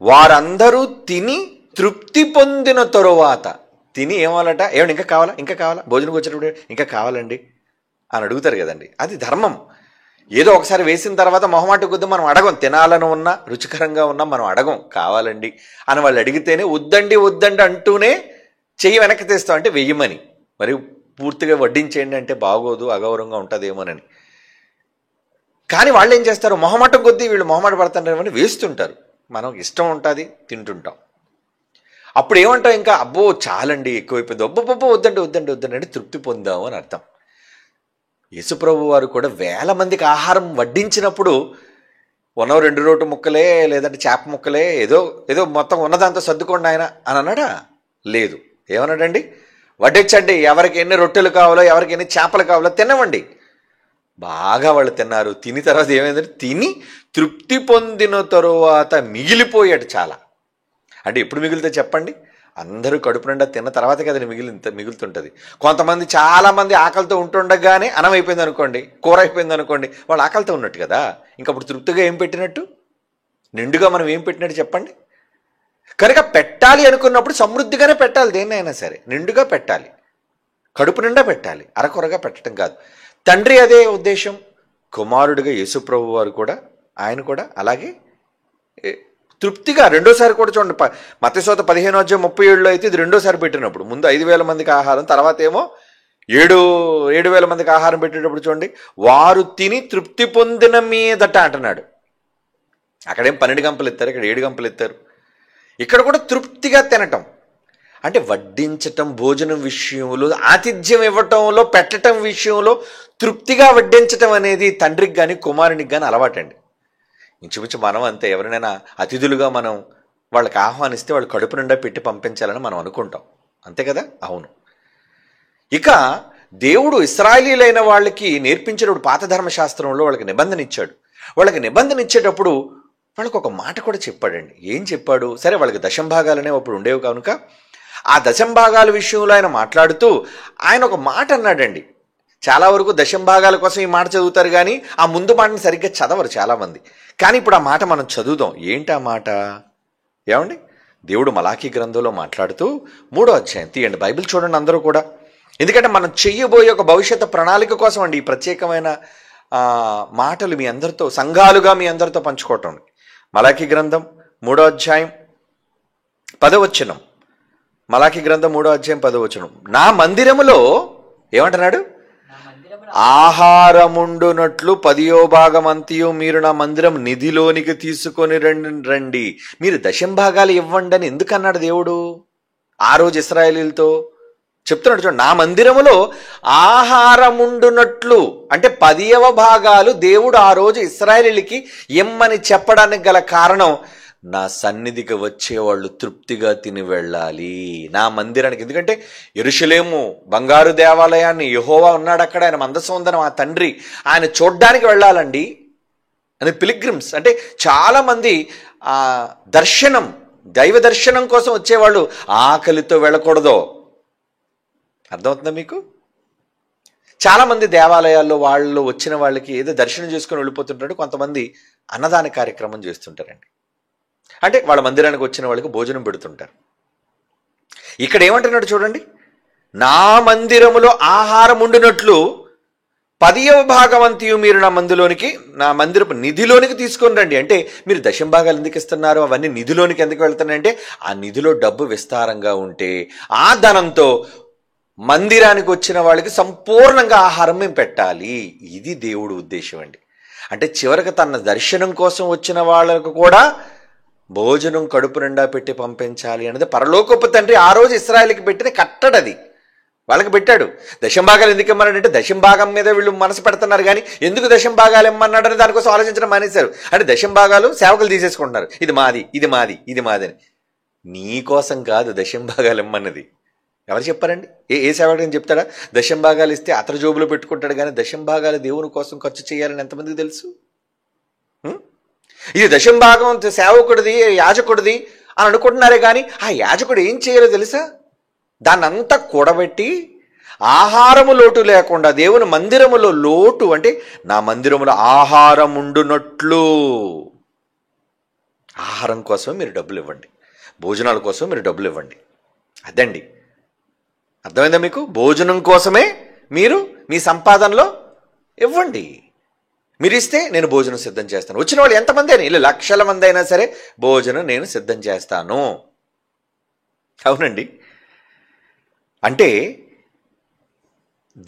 వారందరూ తిని తృప్తి పొందిన తరువాత, తిని ఏమాలట, ఏమండి ఇంకా కావాలా, ఇంకా కావాలా, భోజనంకి వచ్చినప్పుడు ఇంకా కావాలండి అని అడుగుతారు కదండి. అది ధర్మం. ఏదో ఒకసారి వేసిన తర్వాత మొహమాట కొద్ది మనం అడగం, తినాలని ఉన్నా రుచికరంగా ఉన్నా మనం అడగం కావాలండి అని. వాళ్ళు అడిగితేనే వద్దండి వద్దండి అంటూనే చెయ్యి వెనక్కి తీస్తాం, అంటే వెయ్యమని. మరి పూర్తిగా వడ్డించేయండి అంటే బాగోదు, అగౌరవంగా ఉంటుందేమోనని. కానీ వాళ్ళు ఏం చేస్తారు, మొహమాటం కొద్దీ వీళ్ళు మొహమాట పడుతుంటారని వేస్తుంటారు. మనం ఇష్టం ఉంటుంది, తింటుంటాం. అప్పుడు ఏమంటాం, ఇంకా అబ్బో చాలండి ఎక్కువైపోయింది, అబ్బో వద్దండి వద్దండి వద్దండి అంటే తృప్తి పొందాము అని అర్థం. యేసుప్రభు వారు కూడా వేల మందికి ఆహారం వడ్డించినప్పుడు ఉన్న 2 రోటి ముక్కలే లేదంటే చేప ముక్కలే ఏదో ఏదో మొత్తం ఉన్నదాంతో సర్దుకోండి ఆయన అని అన్నాడా? లేదు. ఏమన్నాడండి? వడ్డించండి, ఎవరికి ఎన్ని రొట్టెలు కావాలో ఎవరికి ఎన్ని చేపలు కావాలో తినవండి. బాగా వాళ్ళు తిన్నారు. తిని తర్వాత ఏమైందంటే తిని తృప్తి పొందిన తరువాత మిగిలిపోయాడు చాలా. అంటే ఎప్పుడు మిగిలితే చెప్పండి, అందరూ కడుపు నిండా తిన్న తర్వాత కదా మిగులుతుంటుంది. కొంతమంది చాలామంది ఆకలితో ఉంటుండగానే అన్నం అయిపోయింది అనుకోండి, కూర అయిపోయింది అనుకోండి, వాళ్ళు ఆకలితో ఉన్నట్టు కదా. ఇంకప్పుడు తృప్తిగా ఏం పెట్టినట్టు, నిండుగా మనం ఏం పెట్టినట్టు చెప్పండి. కనుక పెట్టాలి అనుకున్నప్పుడు సమృద్ధిగానే పెట్టాలి, దేన్నైనా సరే నిండుగా పెట్టాలి, కడుపు నిండా పెట్టాలి, అరకొరగా పెట్టడం కాదు. తండ్రి అదే ఉద్దేశం. కుమారుడిగా యేసుప్రభు వారు కూడా ఆయన కూడా అలాగే తృప్తిగా రెండోసారి కూడా చూడండి. మత్తయి సువార్త 15:37 అయితే ఇది రెండోసారి పెట్టినప్పుడు, ముందు 5,000 మందికి ఆహారం, తర్వాత ఏమో 7,000 మందికి ఆహారం పెట్టేటప్పుడు చూడండి, వారు తిని తృప్తి పొందిన మీదట అంటున్నాడు. అక్కడేం 12 గంపలు ఎత్తారు, ఇక్కడ 7 గంపలు ఎత్తారు. ఇక్కడ కూడా తృప్తిగా తినటం అంటే వడ్డించటం, భోజనం విషయంలో, ఆతిథ్యం ఇవ్వటంలో, పెట్టడం విషయంలో తృప్తిగా వడ్డించటం అనేది తండ్రికి కానీ కుమారునికి కానీ అలవాటండి. ఇంచుమించు మనం అంతే. ఎవరినైనా అతిథులుగా మనం వాళ్ళకి ఆహ్వానిస్తే వాళ్ళు కడుపు నిండా పెట్టి పంపించాలని మనం అనుకుంటాం, అంతే కదా? అవును. ఇక దేవుడు ఇశ్రాయేలీయులైన వాళ్ళకి నేర్పించేటప్పుడు పాత ధర్మశాస్త్రంలో వాళ్ళకి నిబంధన ఇచ్చాడు. వాళ్ళకి నిబంధన ఇచ్చేటప్పుడు వాళ్ళకు ఒక మాట కూడా చెప్పాడండి. ఏం చెప్పాడు? సరే, వాళ్ళకి దశంభాగాలనే అప్పుడు ఉండేవి కనుక ఆ దశంభాగాల విషయంలో ఆయన మాట్లాడుతూ ఆయన ఒక మాట అన్నాడండి. చాలా వరకు దశంభాగాల కోసం ఈ మాట చదువుతారు కానీ ఆ ముందు మాటని సరిగ్గా చదవరు చాలామంది. కానీ ఇప్పుడు ఆ మాట మనం చదువుదాం. ఏంటి ఆ మాట? ఏమండి, దేవుడు మలాకీ గ్రంథంలో మాట్లాడుతూ 3వ అధ్యాయం తీయండి, బైబిల్ చూడండి అందరూ కూడా. ఎందుకంటే మనం చెయ్యబోయే ఒక భవిష్యత్తు ప్రణాళిక కోసం అండి ఈ ప్రత్యేకమైన మాటలు మీ అందరితో, సంఘాలుగా మీ అందరితో పంచుకోవటం. మలాకీ గ్రంథం 3వ అధ్యాయం 10వ వచనం. మలాకీ గ్రంథం 3వ అధ్యాయం 10వ వచనం. నా మందిరములో ఏమంటున్నాడు? ఆహారముండునట్లు 10వ భాగం అంతయు మీరు నా మందిరం నిధిలోనికి తీసుకొని రండి. మీరు దశంభాగాలు ఇవ్వండి అని ఎందుకన్నాడు దేవుడు ఆ రోజు ఇశ్రాయేలీయులతో? చెప్తున్నాడు చూడండి, నా మందిరములో ఆహారముండునట్లు అంటే 10వ భాగాలు దేవుడు ఆ రోజు ఇశ్రాయేలీయులకి ఇమ్మని చెప్పడానికి గల కారణం, నా సన్నిధికి వచ్చేవాళ్ళు తృప్తిగా తిని వెళ్ళాలి నా మందిరానికి. ఎందుకంటే యెరూషలేము బంగారు దేవాలయాన్ని, యెహోవా ఉన్నాడు అక్కడ, ఆయన మందసం ఉందని మా తండ్రి, ఆయన చూడ్డానికి వెళ్ళాలండి అని పిలిగ్రిమ్స్. అంటే చాలామంది దర్శనం, దైవ దర్శనం కోసం వచ్చేవాళ్ళు ఆకలితో వెళ్ళకూడదు. అర్థమవుతుందా మీకు? చాలామంది దేవాలయాల్లో వాళ్ళు వచ్చిన వాళ్ళకి ఏదో దర్శనం చేసుకొని వెళ్ళిపోతుంటారు. కొంతమంది అన్నదాన కార్యక్రమం చేస్తుంటారండి. అంటే వాళ్ళ మందిరానికి వచ్చిన వాళ్ళకి భోజనం పెడుతుంటారు. ఇక్కడ ఏమంటున్నాడు చూడండి, నా మందిరములో ఆహారం ఉండినట్లు 10వ భాగం అంతయు మీరు నా మందిరపు నిధిలోనికి తీసుకొని రండి. అంటే మీరు దశంభాగాలు ఎందుకు ఇస్తున్నారు, అవన్నీ నిధిలోనికి ఎందుకు వెళ్తున్నాయంటే ఆ నిధిలో డబ్బు విస్తారంగా ఉంటే ఆ ధనంతో మందిరానికి వచ్చిన వాళ్ళకి సంపూర్ణంగా ఆహారం మేము పెట్టాలి. ఇది దేవుడు ఉద్దేశం అండి. అంటే చివరికి తన దర్శనం కోసం వచ్చిన వాళ్ళకు కూడా భోజనం కడుపు నిండా పెట్టి పంపించాలి అనేది పరలోకపు తండ్రి ఆ రోజు ఇశ్రాయేలుకి పెట్టిన కట్టడది. వాళ్ళకి పెట్టాడు. దశంభాగాలు ఎందుకు ఇమ్మన్నాడంటే దశంభాగం మీద వీళ్ళు మనసు పెడుతున్నారు, కానీ ఎందుకు దశంభాగాలు ఇమ్మన్నాడని దానికోసం ఆలోచించడం మానేశారు. అంటే దశంభాగాలు సేవకులు తీసేసుకుంటున్నారు, ఇది మాది ఇది మాది ఇది మాది అని. నీ కోసం కాదు దశంభాగాలు ఇమ్మన్నది. ఎవరు చెప్పారండి? ఏ సేవకుడు చెప్తాడా దశంభాగాలు ఇస్తే అతని జోబులో పెట్టుకుంటాడు, కానీ దశంభాగాలు దేవుని కోసం ఖర్చు చేయాలని ఎంతమందికి తెలుసు? ఇది దశంభాగం సేవకుడిది యాజకుడిది అని అనుకుంటున్నారే కానీ ఆ యాజకుడు ఏం చేయాలో తెలుసా? దాన్ని అంతా కూడబెట్టి ఆహారము లోటు లేకుండా దేవుని మందిరములో లోటు అంటే నా మందిరములో ఆహారం ఉండునట్లు, ఆహారం కోసం మీరు డబ్బులు ఇవ్వండి, భోజనాల కోసం మీరు డబ్బులు ఇవ్వండి. అదండి, అర్థమైందా మీకు? భోజనం కోసమే మీరు మీ సంపాదనలో ఇవ్వండి. మీరు ఇస్తే నేను భోజనం సిద్ధం చేస్తాను. వచ్చిన వాళ్ళు ఎంతమంది అయినా, ఇలా లక్షల మంది అయినా సరే భోజనం నేను సిద్ధం చేస్తాను. అవునండి. అంటే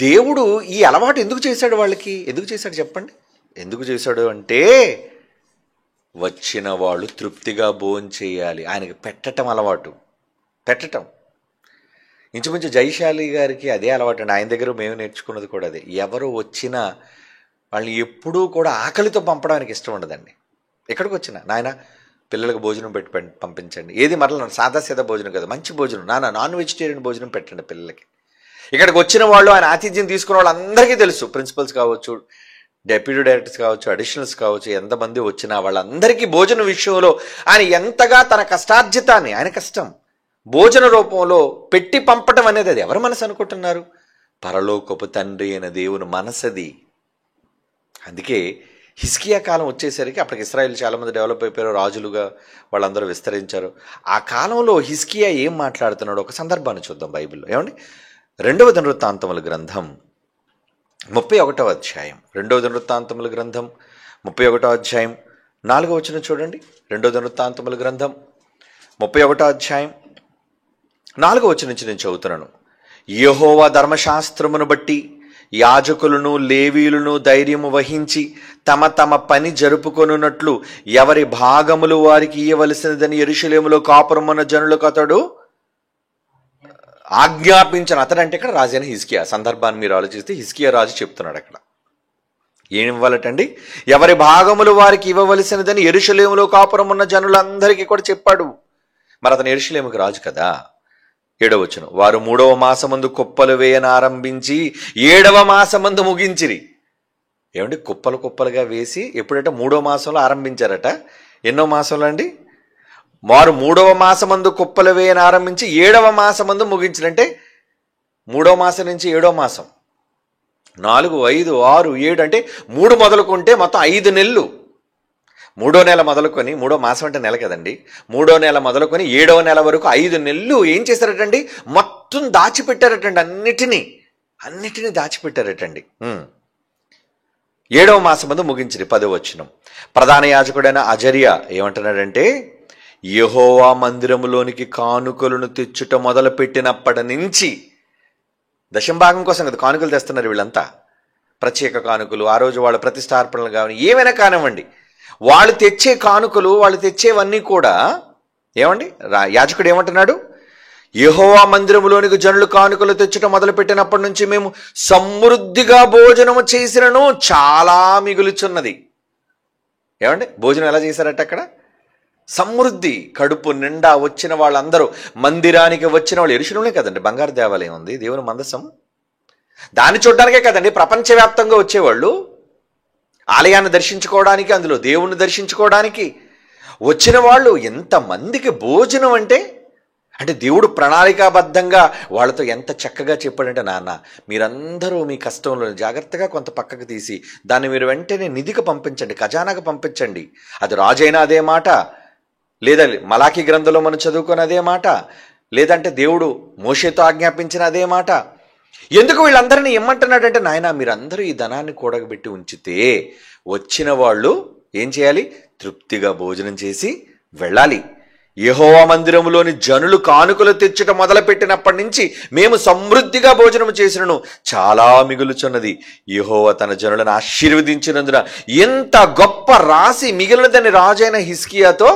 దేవుడు ఈ అలవాటు ఎందుకు చేశాడు వాళ్ళకి? ఎందుకు చేశాడు చెప్పండి? ఎందుకు చేశాడు అంటే వచ్చిన వాళ్ళు తృప్తిగా భోంచేయాలి. ఆయనకి పెట్టటం అలవాటు, పెట్టటం. ఇంచుమించు జైశాలి గారికి అదే అలవాటు అండి. ఆయన దగ్గర మేము నేర్చుకున్నది కూడా అదే. ఎవరు వచ్చినా వాళ్ళని ఎప్పుడూ కూడా ఆకలితో పంపడానికి ఇష్టం ఉండదండి. ఎక్కడికి వచ్చినా నాయన పిల్లలకు భోజనం పెట్టి పంపించండి. ఏది మరలా సాదాసీదా భోజనం కదా, మంచి భోజనం, నాన్ వెజిటేరియన్ భోజనం పెట్టండి పిల్లలకి. ఇక్కడికి వచ్చిన వాళ్ళు ఆయన ఆతిథ్యం తీసుకున్న వాళ్ళందరికీ తెలుసు, ప్రిన్సిపల్స్ కావచ్చు, డెప్యూటీ డైరెక్టర్స్ కావచ్చు, అడిషనల్స్ కావచ్చు, ఎంతమంది వచ్చినా వాళ్ళందరికీ భోజనం విషయంలో ఆయన ఎంతగా తన కష్టార్జితాన్ని, ఆయన కష్టం భోజన రూపంలో పెట్టి పంపటం అనేది అది ఎవరి మనసు అనుకుంటున్నారు? పరలోకపు తండ్రి అయిన దేవుని మనసది. అందుకే హిజ్కియా కాలం వచ్చేసరికి అప్పటికి ఇశ్రాయేల్ చాలామంది డెవలప్ అయిపోయారు, రాజులుగా వాళ్ళందరూ విస్తరించారు. ఆ కాలంలో హిజ్కియా ఏం మాట్లాడుతున్నాడు ఒక సందర్భాన్ని చూద్దాం బైబిల్లో. ఏమండి? 2వ దినవృత్తాంతముల గ్రంథం 31వ అధ్యాయం. 2వ దినవృత్తాంతముల గ్రంథం 31వ అధ్యాయం 4వ వచనం చూడండి. 2వ దినవృత్తాంతముల గ్రంథం 31వ అధ్యాయం 4వ వచనం నుంచి నేను చదువుతున్నాను. యెహోవా ధర్మశాస్త్రమును బట్టి యాజకులను లేవీయులను ధైర్యము వహించి తమ తమ పని జరుపుకొనున్నట్లు ఎవరి భాగములు వారికి ఇయ్యవలసినదని యెరూషలేములో కాపురమున్న జనులకు అతడు ఆజ్ఞాపించిన. అతడంటే ఇక్కడ రాజైన హిజ్కియా. సందర్భాన్ని మీరు ఆలోచిస్తే హిజ్కియా రాజు చెప్తున్నాడు అక్కడ ఏం ఇవ్వాలటండి? ఎవరి భాగములు వారికి ఇవ్వవలసినదని యెరూషలేములో కాపురమున్న జనులందరికీ కూడా చెప్పాడు. మరి అతను యెరూషలేముకు రాజు కదా. 7వ వచనం. వారు 3వ మాసమందు కుప్పలు వేయన ఆరంభించి 7వ మాసమందు ముగించిరి. ఏమండి? కుప్పలు కుప్పలుగా వేసి ఎప్పుడంటే 3వ మాసంలో ఆరంభించారట. ఎన్నో మాసంలో అండి? వారు 3వ మాసమందు కుప్పలు వేయన ఆరంభించి 7వ మాసమందు ముగించిరంటే 3వ మాసం నుంచి 7వ మాసం 4, 5, 6, 7 అంటే 3 మొదలుకుంటే మొత్తం 5 నెలలు. 3వ నెల మొదలుకొని, 3వ మాసం అంటే నెల కదండి, 3వ నెల మొదలుకొని 7వ నెల వరకు 5 నెలలు ఏం చేశారటండి? మొత్తం దాచిపెట్టారటండి. అన్నిటినీ దాచిపెట్టారటండి. 7వ మాసమందు ముగించిరి. 10వ వచనం. ప్రధాన యాజకుడైన అజర్యా ఏమంటున్నాడంటే యెహోవా మందిరములోనికి కానుకలను తెచ్చుట మొదలుపెట్టినప్పటి నుంచి, దశంభాగం కోసం కదా కానుకలు తెస్తున్నారు వీళ్ళంతా, ప్రత్యేక కానుకలు, ఆ రోజు వాళ్ళ ప్రతిష్టార్పణలు కావాలి, ఏమైనా కానివ్వండి, వాళ్ళు తెచ్చే కానుకలు, వాళ్ళు తెచ్చేవన్నీ కూడా ఏమండి? యాజకుడు ఏమంటున్నాడు? యెహోవా మందిరములోనికి జనులు కానుకలు తెచ్చటం మొదలుపెట్టినప్పటి నుంచి మేము సమృద్ధిగా భోజనము చేసినను చాలా మిగులుచున్నది. ఏమండి? భోజనం ఎలా చేశారట అక్కడ? సమృద్ధి, కడుపు నిండా వచ్చిన వాళ్ళందరూ, మందిరానికి వచ్చిన వాళ్ళు, యెరూషలేములో కదండి బంగారు దేవాలయం ఉంది, దేవుని మందసం, దాన్ని చూడడానికే కదండి ప్రపంచవ్యాప్తంగా వచ్చేవాళ్ళు, ఆలయాన్ని దర్శించుకోవడానికి, అందులో దేవుణ్ణి దర్శించుకోవడానికి వచ్చిన వాళ్ళు ఎంతమందికి భోజనం అంటే దేవుడు ప్రణాళికాబద్ధంగా వాళ్ళతో ఎంత చక్కగా చెప్పాడంటే, నాన్న మీరందరూ మీ కష్టంలో జాగ్రత్తగా కొంత పక్కకు తీసి దాన్ని మీరు వెంటనే నిధికి పంపించండి, ఖజానాకు పంపించండి. అది రాజైనా అదే మాట, లేదా మలాకి గ్రంథంలో మనం చదువుకున్న అదే మాట, లేదంటే దేవుడు మోషేతో ఆజ్ఞాపించిన అదే మాట. ఎందుకు వీళ్ళందరినీ ఏమంటున్నాడంటే, నాయన మీరందరూ ఈ ధనాన్ని కూడగబెట్టి ఉంచితే వచ్చిన వాళ్ళు ఏం చేయాలి? తృప్తిగా భోజనం చేసి వెళ్ళాలి. యెహోవా మందిరములోని జనులు కానుకలు తెచ్చుట మొదలుపెట్టినప్పటి నుంచి మేము సమృద్ధిగా భోజనము చేసినను చాలా మిగులుచున్నది. యెహోవా తన జనులను ఆశీర్వదించినందున ఎంత గొప్ప రాశి మిగిలినదని రాజైన హిజ్కియాతో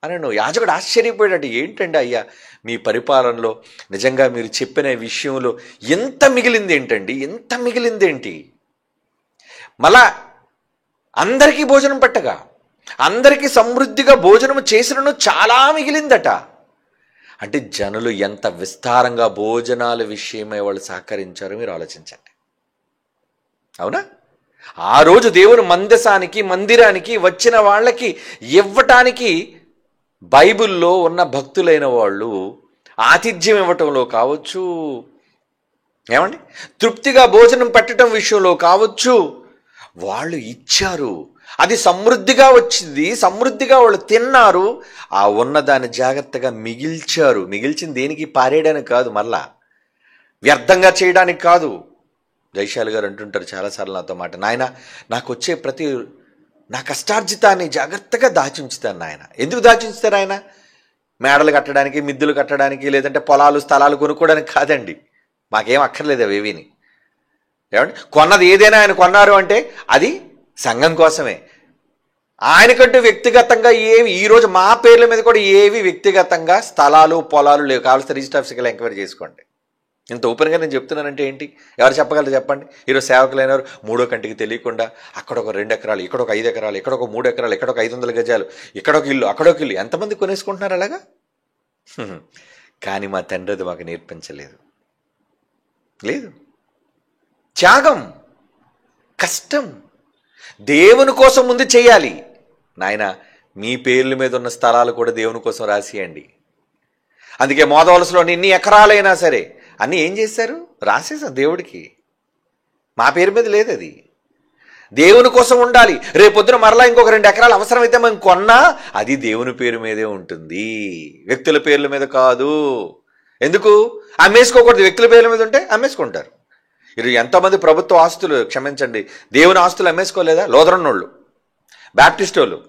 అని యాజకుడు ఆశ్చర్యపోయాడు. ఏంటండి అయ్యా మీ పరిపాలనలో నిజంగా మీరు చెప్పిన విషయంలో ఎంత మిగిలింది ఏంటండి, ఎంత మిగిలిందేంటి? మళ్ళా అందరికీ భోజనం పెట్టగా, అందరికీ సమృద్ధిగా భోజనం చేసినను చాలా మిగిలిందట. అంటే జనులు ఎంత విస్తారంగా భోజనాల విషయమై వాళ్ళు సహకరించారో మీరు ఆలోచించండి. అవునా? ఆ రోజు దేవుని మందిరానికి వచ్చిన వాళ్ళకి ఇవ్వటానికి బైబిల్లో ఉన్న భక్తులైన వాళ్ళు ఆతిథ్యం ఇవ్వటంలో కావచ్చు, ఏమండి తృప్తిగా భోజనం పెట్టడం విషయంలో కావచ్చు, వాళ్ళు ఇచ్చారు. అది సమృద్ధిగా వచ్చింది, సమృద్ధిగా వాళ్ళు తిన్నారు. ఆ ఉన్నదాన్ని జాగ్రత్తగా మిగిల్చారు. మిగిల్చింది దేనికి? పారేయడానికి కాదు, మళ్ళా వ్యర్థంగా చేయడానికి కాదు. జైశాల్ గారు అంటుంటారు చాలాసార్లు నాతో మాట, నాయన నాకు వచ్చే నా కష్టార్జితాన్ని జాగ్రత్తగా దాచుంచుతాను నాయన. ఎందుకు దాచుంచుతారు ఆయన? మేడలు కట్టడానికి, మిద్దులు కట్టడానికి, లేదంటే పొలాలు స్థలాలు కొనుక్కోవడానికి కాదండి. మాకేం అక్కర్లేదు అవేవిని. ఏమండి కొన్నది ఏదైనా ఆయన కొన్నారు అంటే అది సంఘం కోసమే. ఆయనకంటూ వ్యక్తిగతంగా ఏవి ఈరోజు మా పేర్ల మీద కూడా ఏవి వ్యక్తిగతంగా స్థలాలు పొలాలు లేవు. కావాల్సిన రిజిస్టర్ ఆఫీస్కి ఎంక్వైరీ చేసుకోండి. ఇంత ఓపెన్గా నేను చెప్తున్నానంటే ఏంటి? ఎవరు చెప్పగలరు చెప్పండి? ఈరోజు సేవకులైనవారు మూడో కంటికి తెలియకుండా అక్కడ ఒక 2 ఎకరాలు, ఇక్కడ ఒక 5 ఎకరాలు, ఇక్కడ ఒక 3 ఎకరాలు, ఇక్కడ ఒక 500 గజాలు, ఇక్కడ ఒక ఇల్లు, అక్కడ ఒక ఇల్లు, ఎంతమంది కొనేసుకుంటున్నారు అలాగా? కానీ మా తండ్రి అది మాకు నేర్పించలేదు. లేదు, త్యాగం, కష్టం దేవుని కోసం ముందు చేయాలి. నాయన మీ పేర్ల మీద ఉన్న స్థలాలు కూడా దేవుని కోసం రాసియండి. అందుకే మోదవలసలో ఎన్ని ఎకరాలైనా సరే అన్నీ ఏం చేశారు? రాసేసాం దేవుడికి. మా పేరు మీద లేదు, అది దేవుని కోసం ఉండాలి. రేపొద్దున మరలా ఇంకొక 2 ఎకరాలు అవసరమైతే మనం కొన్నా అది దేవుని పేరు మీదే ఉంటుంది, వ్యక్తుల పేర్ల మీద కాదు. ఎందుకు? అమ్మేసుకోకూడదు. వ్యక్తుల పేర్ల మీద ఉంటే అమ్మేసుకుంటారు. ఇది ఎంతమంది ప్రభుత్వ ఆస్తులు, క్షమించండి, దేవుని ఆస్తులు అమ్మేసుకోలేదా? లోదరన్నోళ్ళు, బ్యాప్టిస్ట్ వాళ్ళు,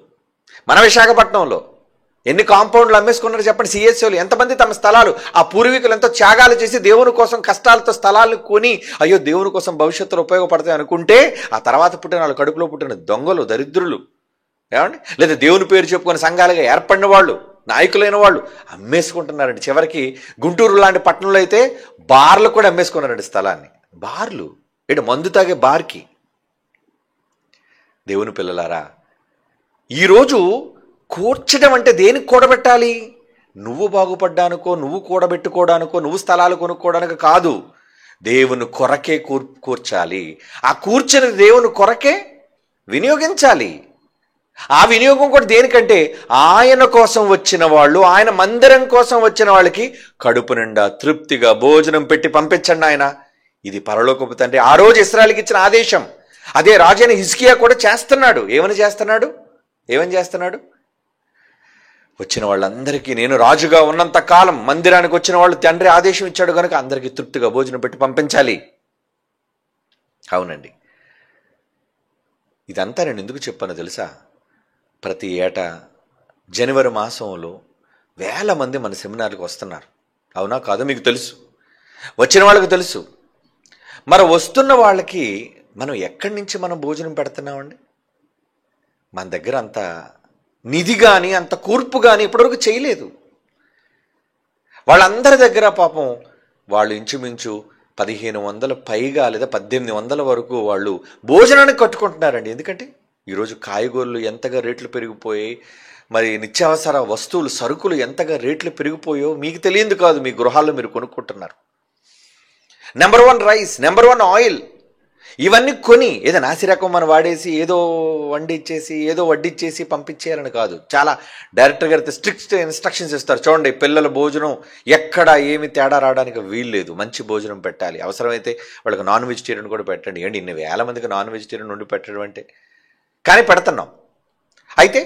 మన విశాఖపట్నంలో ఎన్ని కాంపౌండ్లు అమ్మేసుకున్నారు చెప్పండి. సిఎస్ఓలు ఎంతమంది తమ స్థలాలు, ఆ పూర్వీకులు ఎంతో త్యాగాలు చేసి దేవుని కోసం కష్టాలతో స్థలాలను కొని అయ్యో దేవుని కోసం భవిష్యత్తులో ఉపయోగపడతాయి అనుకుంటే ఆ తర్వాత పుట్టిన వాళ్ళు కడుపులో పుట్టిన దొంగలు, దరిద్రులు, ఏమండి లేదా దేవుని పేరు చెప్పుకొని సంఘాలుగా ఏర్పడిన వాళ్ళు, నాయకులైన వాళ్ళు అమ్మేసుకుంటున్నారండి. చివరికి గుంటూరు లాంటి పట్టణంలో అయితే బార్లు కూడా అమ్మేసుకున్నారండి స్థలాన్ని. బార్లు ఏంటి? మందు తాగే బార్కి. దేవుని పిల్లలారా, ఈరోజు కూర్చడం అంటే దేనికి కూడబెట్టాలి? నువ్వు బాగుపడ్డానుకో, నువ్వు కూడబెట్టుకోవడానికో, నువ్వు స్థలాలు కొనుక్కోవడానికి కాదు. దేవుని కొరకే కూర్చాలి. ఆ కూర్చొని దేవుని కొరకే వినియోగించాలి. ఆ వినియోగం కూడా దేనికంటే ఆయన కోసం వచ్చిన వాళ్ళు, ఆయన మందిరం కోసం వచ్చిన వాళ్ళకి కడుపు నిండా తృప్తిగా భోజనం పెట్టి పంపించండి ఆయన. ఇది పరలోకపు తండ్రి ఆ రోజు ఇశ్రాయేలుకి ఇచ్చిన ఆదేశం. అదే రాజైన హిజ్కియా కూడా చేస్తున్నాడు. ఏమని చేస్తున్నాడు? వచ్చిన వాళ్ళందరికీ నేను రాజుగా ఉన్నంత కాలం మందిరానికి వచ్చిన వాళ్ళు తండ్రి ఆదేశం ఇచ్చాడు కనుక అందరికీ తృప్తిగా భోజనం పెట్టి పంపించాలి. అవునండి. ఇదంతా నేను ఎందుకు చెప్పానో తెలుసా? ప్రతి ఏటా జనవరి మాసంలో వేల మంది మన సెమినార్కి వస్తున్నారు. అవునా కాదో మీకు తెలుసు, వచ్చిన వాళ్ళకి తెలుసు. మరి వస్తున్న వాళ్ళకి మనం ఎక్కడి నుంచి మనం భోజనం పెడుతున్నామండి? మన దగ్గర అంత నిధి కానీ అంత కూర్పు కానీ ఇప్పటివరకు చేయలేదు. వాళ్ళందరి దగ్గర పాపం వాళ్ళు ఇంచుమించు 1500 పైగా లేదా 1800 వరకు వాళ్ళు భోజనానికి కట్టుకుంటున్నారండి. ఎందుకంటే ఈరోజు కాయగూరలు ఎంతగా రేట్లు పెరిగిపోయాయి, మరి నిత్యావసర వస్తువులు సరుకులు ఎంతగా రేట్లు పెరిగిపోయో మీకు తెలియదు కాదు, మీ గృహాల్లో మీరు కొనుక్కుంటున్నారు. నెంబర్ 1 రైస్, నెంబర్ 1 ఆయిల్, ఇవన్నీ కొని ఏదో నాసిరకం మనం వాడేసి ఏదో వండిచ్చేసి ఏదో వడ్డిచ్చేసి పంపించేయాలని కాదు. చాలా డైరెక్టర్ గారు స్ట్రిక్ట్ ఇన్స్ట్రక్షన్స్ ఇస్తారు. చూడండి, పిల్లల భోజనం ఎక్కడ ఏమి తేడా రావడానికి వీల్లేదు, మంచి భోజనం పెట్టాలి. అవసరమైతే వాళ్ళకి నాన్ వెజిటేరియన్ కూడా పెట్టండి. ఏంటి ఇన్ని వేల మందికి నాన్ వెజిటేరియన్ వండి పెట్టడం అంటే? కానీ పెడుతున్నాం. అయితే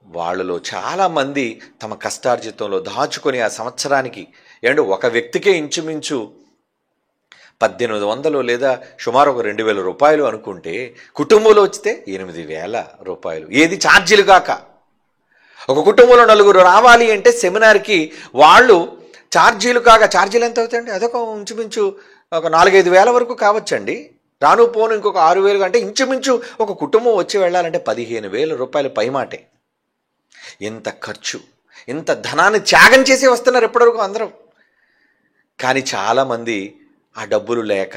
వాళ్ళలో చాలామంది తమ కష్టార్జితంలో దాచుకొని ఆ సంవత్సరానికి ఏంటో ఒక వ్యక్తికే ఇంచుమించు 1800 లేదా సుమారు ఒక 2000 రూపాయలు అనుకుంటే, కుటుంబంలో వచ్చితే 8000 రూపాయలు. ఏది ఛార్జీలు కాక. ఒక కుటుంబంలో 4 రావాలి అంటే సెమినార్కి వాళ్ళు ఛార్జీలు కాక, ఛార్జీలు ఎంత అవుతాయండి? అదొక ఇంచుమించు ఒక 4-5 వేల వరకు కావచ్చండి. రాను పోను ఇంకొక 6000 అంటే ఇంచుమించు ఒక కుటుంబం వచ్చి వెళ్ళాలంటే 15,000 రూపాయలు పైమాటే. ఎంత ఖర్చు. ఇంత ధనాన్ని త్యాగం చేసి వస్తున్నారు ఎప్పటివరకు అందరూ. కానీ చాలామంది ఆ డబ్బులు లేక,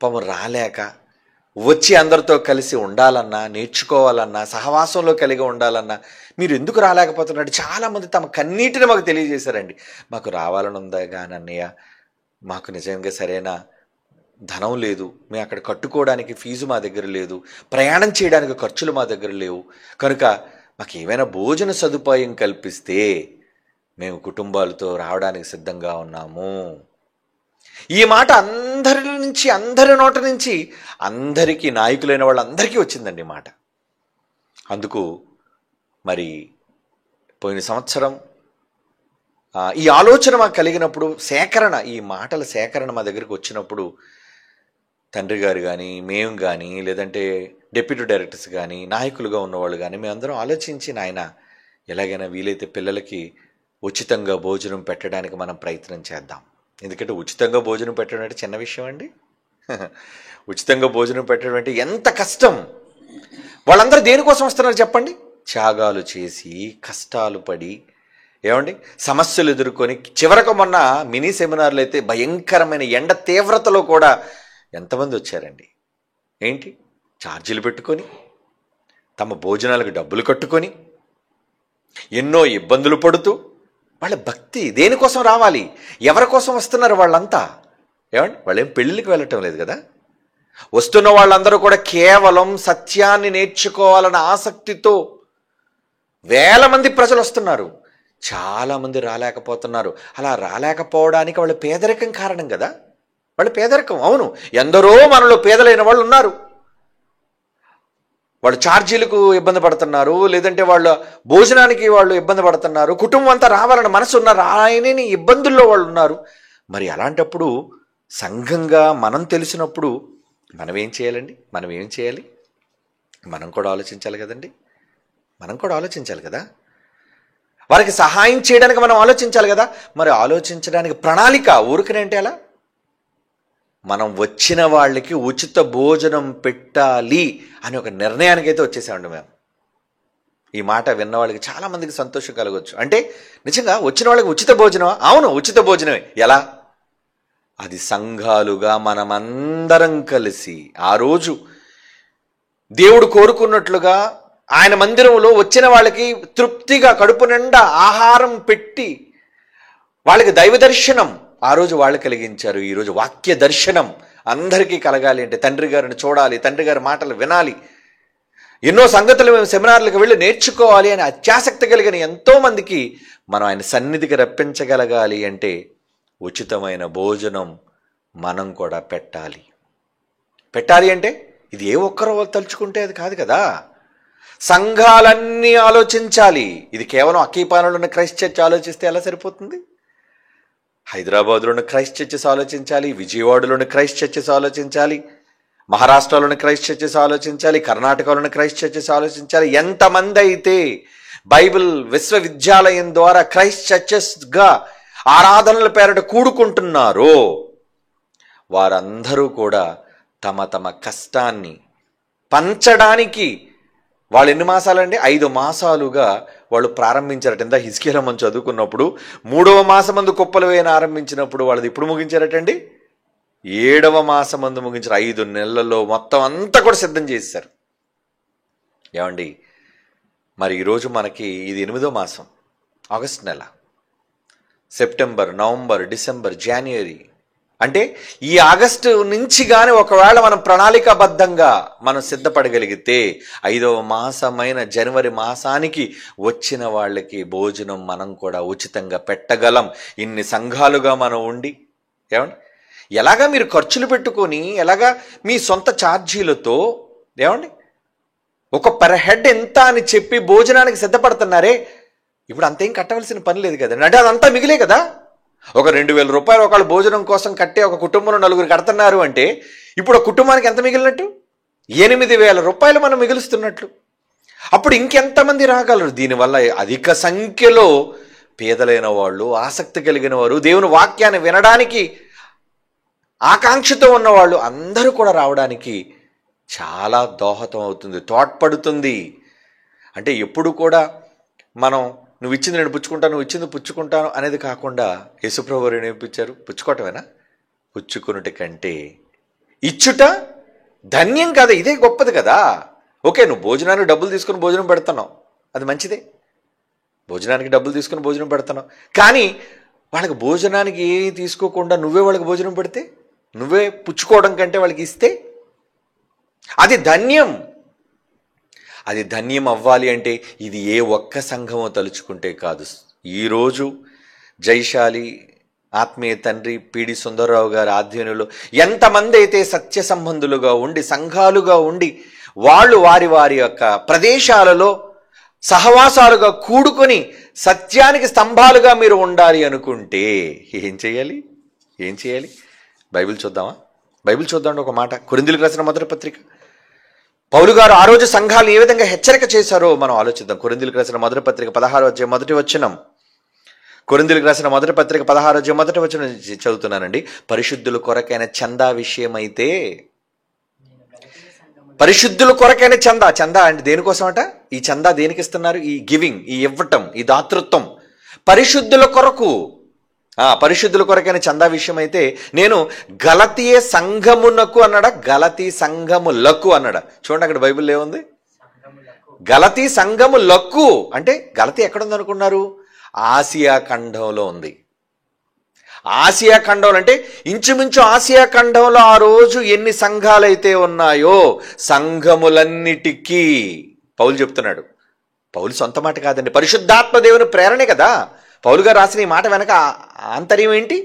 పాపం రాలేక, వచ్చి అందరితో కలిసి ఉండాలన్నా, నేర్చుకోవాలన్నా, సహవాసంలో కలిగి ఉండాలన్నా మీరు ఎందుకు రాలేకపోతున్నాడు? చాలామంది తమ కన్నీటిని మాకు తెలియజేశారండి. మాకు రావాలని ఉందా కానీ అన్నయ్య, మాకు నిజంగా సరైన ధనం లేదు, మేము అక్కడ కట్టుకోవడానికి ఫీజు మా దగ్గర లేదు, ప్రయాణం చేయడానికి ఖర్చులు మా దగ్గర లేవు, కనుక మాకు ఏమైనా భోజన సదుపాయం కల్పిస్తే మేము కుటుంబాలతో రావడానికి సిద్ధంగా ఉన్నాము. ఈ మాట అందరి నోట నుంచి అందరికీ, నాయకులైన వాళ్ళందరికీ వచ్చిందండి మాట. అందుకు మరి పోయిన సంవత్సరం ఈ ఆలోచన మాకు కలిగినప్పుడు సేకరణ, ఈ మాటల సేకరణ మా దగ్గరికి వచ్చినప్పుడు తండ్రి గారు కానీ, మేము కానీ, లేదంటే డిప్యూటీ డైరెక్టర్స్ కానీ, నాయకులుగా ఉన్నవాళ్ళు కానీ, మేమందరం ఆలోచించి నాయన ఎలాగైనా వీలైతే పిల్లలకి ఉచితంగా భోజనం పెట్టడానికి మనం ప్రయత్నం చేద్దాం. ఎందుకంటే ఉచితంగా భోజనం పెట్టడం అంటే చిన్న విషయం అండి. ఉచితంగా భోజనం పెట్టడం అంటే ఎంత కష్టం. వాళ్ళందరూ దేనికోసం వస్తున్నారు చెప్పండి? త్యాగాలు చేసి, కష్టాలు పడి, ఏమండి, సమస్యలు ఎదుర్కొని, చివరకు మొన్న మినీ సెమినార్లు అయితే భయంకరమైన ఎండ తీవ్రతలో కూడా ఎంతమంది వచ్చారండి. ఏంటి, ఛార్జీలు పెట్టుకొని, తమ భోజనాలకు డబ్బులు కట్టుకొని, ఎన్నో ఇబ్బందులు పడుతూ, వాళ్ళ భక్తి దేనికోసం రావాలి, ఎవరి కోసం వస్తున్నారు వాళ్ళంతా? ఏమండి, వాళ్ళేం పెళ్ళిళ్ళకి వెళ్ళటం లేదు కదా. వస్తున్న వాళ్ళందరూ కూడా కేవలం సత్యాన్ని నేర్చుకోవాలన్న ఆసక్తితో వేల మంది ప్రజలు వస్తున్నారు. చాలామంది రాలేకపోతున్నారు. అలా రాలేకపోవడానికి వాళ్ళ పేదరికం కారణం కదా. వాళ్ళ పేదరికం, అవును, ఎందరో మనలో పేదలైన వాళ్ళు ఉన్నారు. వాళ్ళు ఛార్జీలకు ఇబ్బంది పడుతున్నారు, లేదంటే వాళ్ళ భోజనానికి వాళ్ళు ఇబ్బంది పడుతున్నారు, కుటుంబం అంతా రావాలని మనసు ఉన్నారు, ఆయనని ఇబ్బందుల్లో వాళ్ళు ఉన్నారు. మరి అలాంటప్పుడు సంఘంగా మనం తెలిసినప్పుడు మనం ఏం చేయాలండి? మనం ఏం చేయాలి? మనం కూడా ఆలోచించాలి కదండి. మనం కూడా ఆలోచించాలి కదా. వారికి సహాయం చేయడానికి మనం ఆలోచించాలి కదా. మరి ఆలోచించడానికి ప్రణాళిక ఊరికనేంటే ఎలా? మనం వచ్చిన వాళ్ళకి ఉచిత భోజనం పెట్టాలి అని ఒక నిర్ణయానికి అయితే వచ్చేసామండి మేము. ఈ మాట విన్న వాళ్ళకి చాలామందికి సంతోషం కలగవచ్చు. అంటే నిజంగా వచ్చిన వాళ్ళకి ఉచిత భోజనమా? అవును, ఉచిత భోజనమే. ఎలా? అది సంఘాలుగా మనమందరం కలిసి ఆ రోజు దేవుడు కోరుకున్నట్లుగా ఆయన మందిరంలో వచ్చిన వాళ్ళకి తృప్తిగా కడుపు నిండా ఆహారం పెట్టి వాళ్ళకి దైవ దర్శనం ఆ రోజు వాళ్ళు కలిగించారు. ఈరోజు వాక్య దర్శనం అందరికీ కలగాలి అంటే తండ్రి గారిని చూడాలి, తండ్రి గారి మాటలు వినాలి, ఎన్నో సంగతులు మేము సెమినార్లకు వెళ్ళి నేర్చుకోవాలి అని అత్యాసక్తి కలిగిన ఎంతోమందికి మనం ఆయన సన్నిధికి రప్పించగలగాలి అంటే ఉచితమైన భోజనం మనం కూడా పెట్టాలి. పెట్టాలి అంటే ఇది ఏ ఒక్కరో తలుచుకుంటే అది కాదు కదా. సంఘాలన్నీ ఆలోచించాలి. ఇది కేవలం అక్కీపాలెంలో ఉన్న క్రైస్ట్ చర్చ్ ఆలోచిస్తే ఎలా సరిపోతుంది? హైదరాబాద్లోని క్రైస్ట్ చర్చెస్ ఆలోచించాలి, విజయవాడలోని క్రైస్ట్ చర్చెస్ ఆలోచించాలి, మహారాష్ట్రలోని క్రైస్ట్ చర్చెస్ ఆలోచించాలి, కర్ణాటకలోని క్రైస్ట్ చర్చెస్ ఆలోచించాలి. ఎంతమంది అయితే బైబిల్ విశ్వవిద్యాలయం ద్వారా క్రైస్ట్ చర్చెస్గా ఆరాధనల పేరిట కూడుకుంటున్నారో వారందరూ కూడా తమ తమ కష్టాన్ని పంచడానికి వాళ్ళు ఎన్ని మాసాలండి? 5 మాసాలుగా వాళ్ళు ప్రారంభించారట. ఇందా హిజ్కియా మనం చదువుకున్నప్పుడు 3వ మాసమందు కుప్పలు వేయన ఆరంభించినప్పుడు వాళ్ళది ఇప్పుడు ముగించారటండి 7వ మాసమందు ముగించారు. 5 నెలల్లో మొత్తం అంతా కూడా సిద్ధం చేశారు. ఏమండి, మరి ఈరోజు మనకి ఇది 8వ మాసం, ఆగస్టు నెల, సెప్టెంబర్, నవంబర్, డిసెంబర్, జనవరి, అంటే ఈ ఆగస్టు నుంచి కానీ ఒకవేళ మనం ప్రణాళికాబద్ధంగా మనం సిద్ధపడగలిగితే 5వ మాసమైన జనవరి మాసానికి వచ్చిన వాళ్ళకి భోజనం మనం కూడా ఉచితంగా పెట్టగలం. ఇన్ని సంఘాలుగా మనం ఉండి, ఏమండి, ఎలాగా మీరు ఖర్చులు పెట్టుకొని, ఎలాగా మీ సొంత ఛార్జీలతో, ఏమండి, ఒక పర్ హెడ్ ఎంత అని చెప్పి భోజనానికి సిద్ధపడుతున్నారే, ఇప్పుడు అంతేం కట్టవలసిన పని లేదు కదండి. అంటే అదంతా మిగిలే కదా. ఒక 2,000 రూపాయలు ఒకళ్ళు భోజనం కోసం కట్టే ఒక కుటుంబంలో 4 కడుతున్నారు అంటే ఇప్పుడు ఒక కుటుంబానికి ఎంత మిగిలినట్టు? 8,000 రూపాయలు మనం మిగులుస్తున్నట్లు. అప్పుడు ఇంకెంతమంది రాగలరు? దీనివల్ల అధిక సంఖ్యలో పేదలైన వాళ్ళు, ఆసక్తి కలిగిన వారు, దేవుని వాక్యాన్ని వినడానికి ఆకాంక్షతో ఉన్నవాళ్ళు అందరూ కూడా రావడానికి చాలా దోహదం అవుతుంది, తోడ్పడుతుంది. అంటే ఎప్పుడు కూడా మనం నువ్వు ఇచ్చింది నేను పుచ్చుకుంటాను, నువ్వు ఇచ్చింది పుచ్చుకుంటాను అనేది కాకుండా యేసుప్రభు వారు నేర్పించారు, పుచ్చుకోవటమేనా? పుచ్చుకున్నటి కంటే ఇచ్చుట ధన్యం కదా, ఇదే గొప్పది కదా. ఓకే, నువ్వు భోజనానికి డబ్బులు తీసుకుని భోజనం పెడుతున్నావు, అది మంచిదే. భోజనానికి డబ్బులు తీసుకుని భోజనం పెడుతున్నావు, కానీ వాళ్ళకి భోజనానికి ఏమీ తీసుకోకుండా నువ్వే వాళ్ళకి భోజనం పెడితే, నువ్వే పుచ్చుకోవడం కంటే వాళ్ళకి ఇస్తే అది ధన్యం. అది ధన్యం అవ్వాలి అంటే ఇది ఏ ఒక్క సంఘమో తలుచుకుంటే కాదు. ఈరోజు జైశాలి ఆత్మీయ తండ్రి పిడి సుందరరావు గారి ఆధ్వర్యంలో ఎంతమంది అయితే సత్య సంబంధులుగా ఉండి సంఘాలుగా ఉండి వాళ్ళు వారి వారి యొక్క ప్రదేశాలలో సహవాసాలుగా కూడుకొని సత్యానికి స్తంభాలుగా మీరు ఉండాలి అనుకుంటే ఏం చేయాలి? బైబిల్ చూద్దామా? బైబిల్ చూద్దాం. ఒక మాట, కొరింథీయులకు రాసిన మొదటి పత్రిక. పౌలు గారు ఆ రోజు సంఘాలను ఏ విధంగా హెచ్చరిక చేశారో మనం ఆలోచిద్దాం. కొరింథీయులకు రాసిన మొదటి పత్రిక 16వ అధ్యాయం మొదటి వచనం. కొరింథీయులకు రాసిన మొదటి పత్రిక 16వ అధ్యాయం మొదటి వచనం చదువుతున్నానండి. పరిశుద్ధుల కొరకైన చందా విషయమైతే, పరిశుద్ధుల కొరకైన చందా అంటే దేనికోసం అట? ఈ చందా దేనికి ఇస్తున్నారు? ఈ గివింగ్, ఈ ఇవ్వటం, ఈ దాతృత్వం పరిశుద్ధుల కొరకు. పరిశుద్ధుల కొరకైన చందా విషయం అయితే నేను గలతీయ సంఘమునకు అన్నాడా, గలతీ సంఘములకు అన్నాడా? చూడండి అక్కడ బైబిల్లో ఏముంది? గలతీ సంఘములకు అంటే గలతీ ఎక్కడుంది అనుకున్నారు? ఆసియా ఖండంలో ఉంది. ఆసియా ఖండంలో అంటే ఇంచుమించు ఆసియా ఖండంలో ఆ రోజు ఎన్ని సంఘాలైతే ఉన్నాయో సంఘములన్నిటికీ పౌలు చెప్తున్నాడు. పౌలు సొంత మాట కాదండి, పరిశుద్ధాత్మ దేవుని ప్రేరణే కదా. పౌలు గారు రాసిన ఈ మాట వెనక ఆంతర్యం ఏంటి?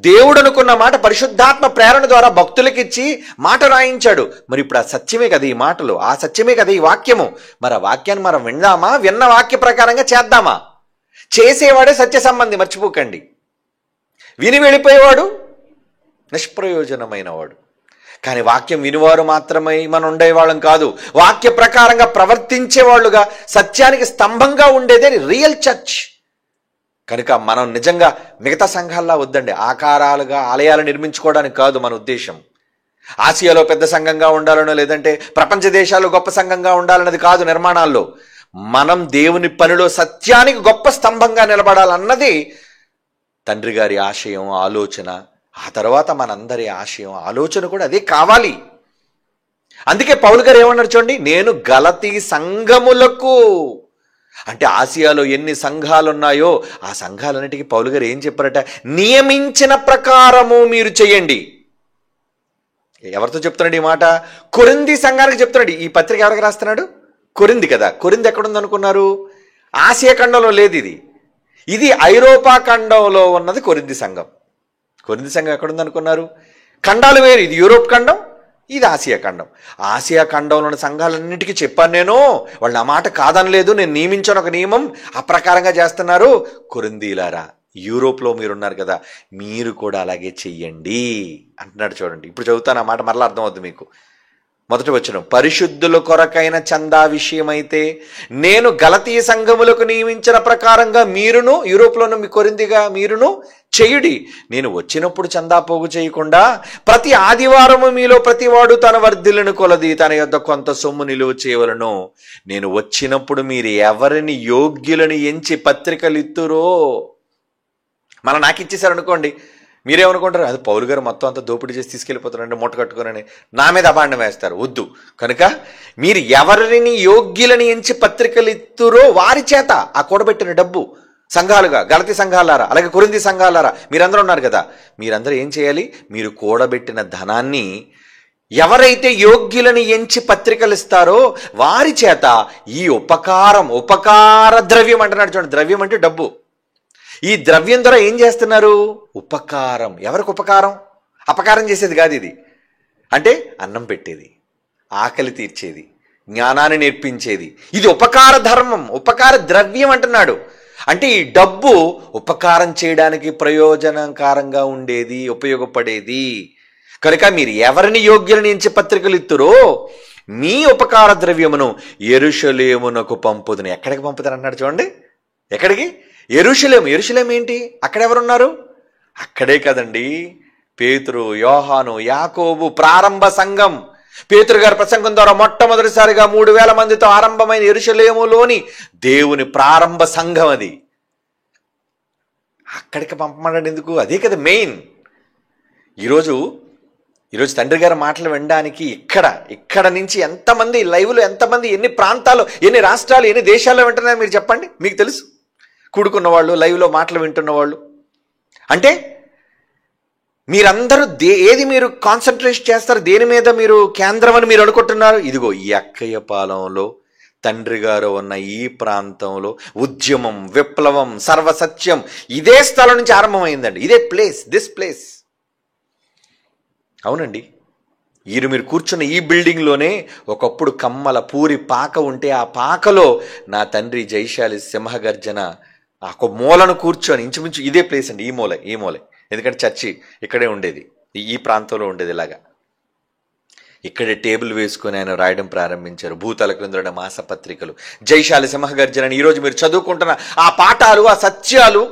దేవుడు అనుకున్న మాట పరిశుద్ధాత్మ ప్రేరణ ద్వారా భక్తులకి ఇచ్చి మాట రాయించాడు. మరి ఇప్పుడు ఆ సత్యమే కదా ఈ మాటలు, ఆ సత్యమే కదా ఈ వాక్యము. మరి ఆ వాక్యాన్ని మనం విందామా? విన్న వాక్య ప్రకారంగా చేద్దామా? చేసేవాడే సత్య సంబంధి, మర్చిపోకండి. విని వెళ్ళిపోయేవాడు నిష్ప్రయోజనమైన వాడు. కానీ వాక్యం వినివారు మాత్రమే మనం ఉండేవాళ్ళం కాదు, వాక్య ప్రకారంగా ప్రవర్తించేవాళ్ళుగా సత్యానికి స్తంభంగా ఉండేదే రియల్ చర్చ్. కనుక మనం నిజంగా మిగతా సంఘాల్లా వద్దండి, ఆకారాలుగా ఆలయాలు నిర్మించుకోవడానికి కాదు మన ఉద్దేశం. ఆసియాలో పెద్ద సంఘంగా ఉండాలనో లేదంటే ప్రపంచ దేశాల్లో గొప్ప సంఘంగా ఉండాలన్నది కాదు నిర్మాణాల్లో. మనం దేవుని పనిలో సత్యానికి గొప్ప స్తంభంగా నిలబడాలన్నది తండ్రి గారి ఆశయం, ఆలోచన. ఆ తర్వాత మనందరి ఆశయం, ఆలోచన కూడా అదే కావాలి. అందుకే పౌలు గారు ఏమన్నారు చూడండి, నేను గలతీ సంఘములకు అంటే ఆసియాలో ఎన్ని సంఘాలు ఉన్నాయో ఆ సంఘాలన్నిటికీ పౌలు గారు ఏం చెప్పారట? నియమించిన ప్రకారము మీరు చెయ్యండి. ఎవరితో చెప్తున్నాడు ఈ మాట? కొరింథీ సంఘానికి చెప్తున్నాడు. ఈ పత్రిక ఎవరికి రాస్తున్నాడు? కొరింథీ కదా. కొరింథీ ఎక్కడుంది అనుకున్నారు? ఆసియా ఖండంలో లేదు ఇది. ఇది ఐరోపా ఖండంలో ఉన్నది కొరింథీ సంఘం. కొరింథీ సంఘం ఎక్కడుంది అనుకున్నారు? ఖండాలు వేరు, ఇది యూరోప్ ఖండం, ఇది ఆసియా ఖండం. ఆసియా ఖండంలో ఉన్న సంఘాలన్నిటికీ చెప్పాను నేను, వాళ్ళు నా మాట కాదనలేదు, నేను నియమించాను ఒక నియమం, ఆ ప్రకారంగా చేస్తున్నారు. కొరింథీలారా, యూరోప్లో మీరున్నారు కదా, మీరు కూడా అలాగే చెయ్యండి అంటున్నాడు. చూడండి ఇప్పుడు చదువుతాను, ఆ మాట మరలా అర్థమవుతుంది మీకు. మొదటి వచనం, పరిశుద్ధుల కొరకైన చందా విషయమైతే నేను గలతీయ సంఘములకు నియమించిన ప్రకారంగా మీరును, యూరోప్లోను మీ కొరింథీగా మీరును చేయుడి. నేను వచ్చినప్పుడు చందా పోగు చేయకుండా ప్రతి ఆదివారము మీలో ప్రతివాడు తన వర్ధిల్లును కొలది తన యొద్ద కొంత సొమ్ము నిలువ చేయవలను. నేను వచ్చినప్పుడు మీరు ఎవరిని యోగ్యులను ఎంచి పత్రికలు ఇత్తురో, మళ్ళీ నాకు ఇచ్చేసారనుకోండి, మీరేమనుకుంటారు? అది పౌలు గారు మొత్తం అంతా దోపిడీ చేసి తీసుకెళ్ళిపోతారండి మూట కట్టుకుని, నా మీద అభాండం వేస్తారు. వద్దు. కనుక మీరు ఎవరిని యోగ్యులని ఎంచి పత్రికలు ఇత్తురో వారి చేత ఆ కూడబెట్టిన డబ్బు సంఘాలుగా, గలతీ సంఘాలారా అలాగే కొరింథీ సంఘాలారా మీరందరూ ఉన్నారు కదా, మీరందరూ ఏం చేయాలి? మీరు కూడబెట్టిన ధనాన్ని ఎవరైతే యోగ్యులని ఎంచి పత్రికలు ఇస్తారో వారి చేత ఈ ఉపకార ద్రవ్యం అంటున్నాడు. చూడండి, ద్రవ్యం అంటే డబ్బు. ఈ ద్రవ్యం ద్వారా ఏం చేస్తున్నారు? ఉపకారం. ఎవరికి ఉపకారం? అపకారం చేసేది కాదు ఇది. అంటే అన్నం పెట్టేది, ఆకలి తీర్చేది, జ్ఞానాన్ని నేర్పించేది. ఇది ఉపకార ధర్మం, ఉపకార ద్రవ్యం అంటున్నాడు. అంటే ఈ డబ్బు ఉపకారం చేయడానికి ప్రయోజనకారంగా ఉండేది, ఉపయోగపడేది. కనుక మీరు ఎవరిని యోగ్యులని ఎంచి పత్రికలు ఇత్తురో మీ ఉపకార ద్రవ్యమును యెరూషలేమునకు పంపుదును. ఎక్కడికి పంపుతారు అన్నాడు చూడండి. ఎక్కడికి? యెరూషలేము. యెరూషలేము ఏంటి? అక్కడెవరున్నారు? అక్కడే కదండి పేతురు, యోహాను, యాకోబు, ప్రారంభ సంఘం. పేతురు గారి ప్రసంగం ద్వారా మొట్టమొదటిసారిగా 3,000 మందితో ఆరంభమైన యెరూషలేములోని దేవుని ప్రారంభ సంఘం అది. అక్కడికి పంపమన్నాడు ఎందుకు? అదే కదా మెయిన్. ఈరోజు తండ్రి గారి మాటలు వినడానికి ఇక్కడ నుంచి ఎంతమంది లైవ్లో, ఎంతమంది ఎన్ని ప్రాంతాలు, ఎన్ని రాష్ట్రాలు, ఎన్ని దేశాల్లో వింటున్నారో మీరు చెప్పండి. మీకు తెలుసు, కూడుకున్న వాళ్ళు, లైవ్లో మాటలు వింటున్న వాళ్ళు. అంటే మీరందరూ ఏది మీరు కాన్సన్ట్రేట్ చేస్తారు, దేని మీద మీరు కేంద్రం అని మీరు అనుకుంటున్నారు? ఇదిగో ఈ అక్కయ్యపాలెంలో తండ్రి గారు ఉన్న ఈ ప్రాంతంలో ఉద్యమం, విప్లవం, సర్వసత్యం ఇదే స్థలం నుంచి ఆరంభమైందండి. ఇదే ప్లేస్, దిస్ ప్లేస్. అవునండి, మీరు కూర్చున్న ఈ బిల్డింగ్లోనే ఒకప్పుడు కమ్మల పూరి పాక ఉంటే ఆ పాకలో నా తండ్రి జైశాలి సింహగర్జన ఒక మూలను కూర్చొని, ఇంచుమించు ఇదే ప్లేస్ అండి, ఈ మూలే. ఎందుకంటే చర్చి ఇక్కడే ఉండేది, ఈ ప్రాంతంలో ఉండేది. ఇలాగా ఇక్కడే టేబుల్ వేసుకొని ఆయన రాయడం ప్రారంభించారు. భూతల క్రింద మాసపత్రికలు, జైశాలి సింహగర్జన. ఈరోజు మీరు చదువుకుంటున్న ఆ పాఠాలు, ఆ సత్యాలు,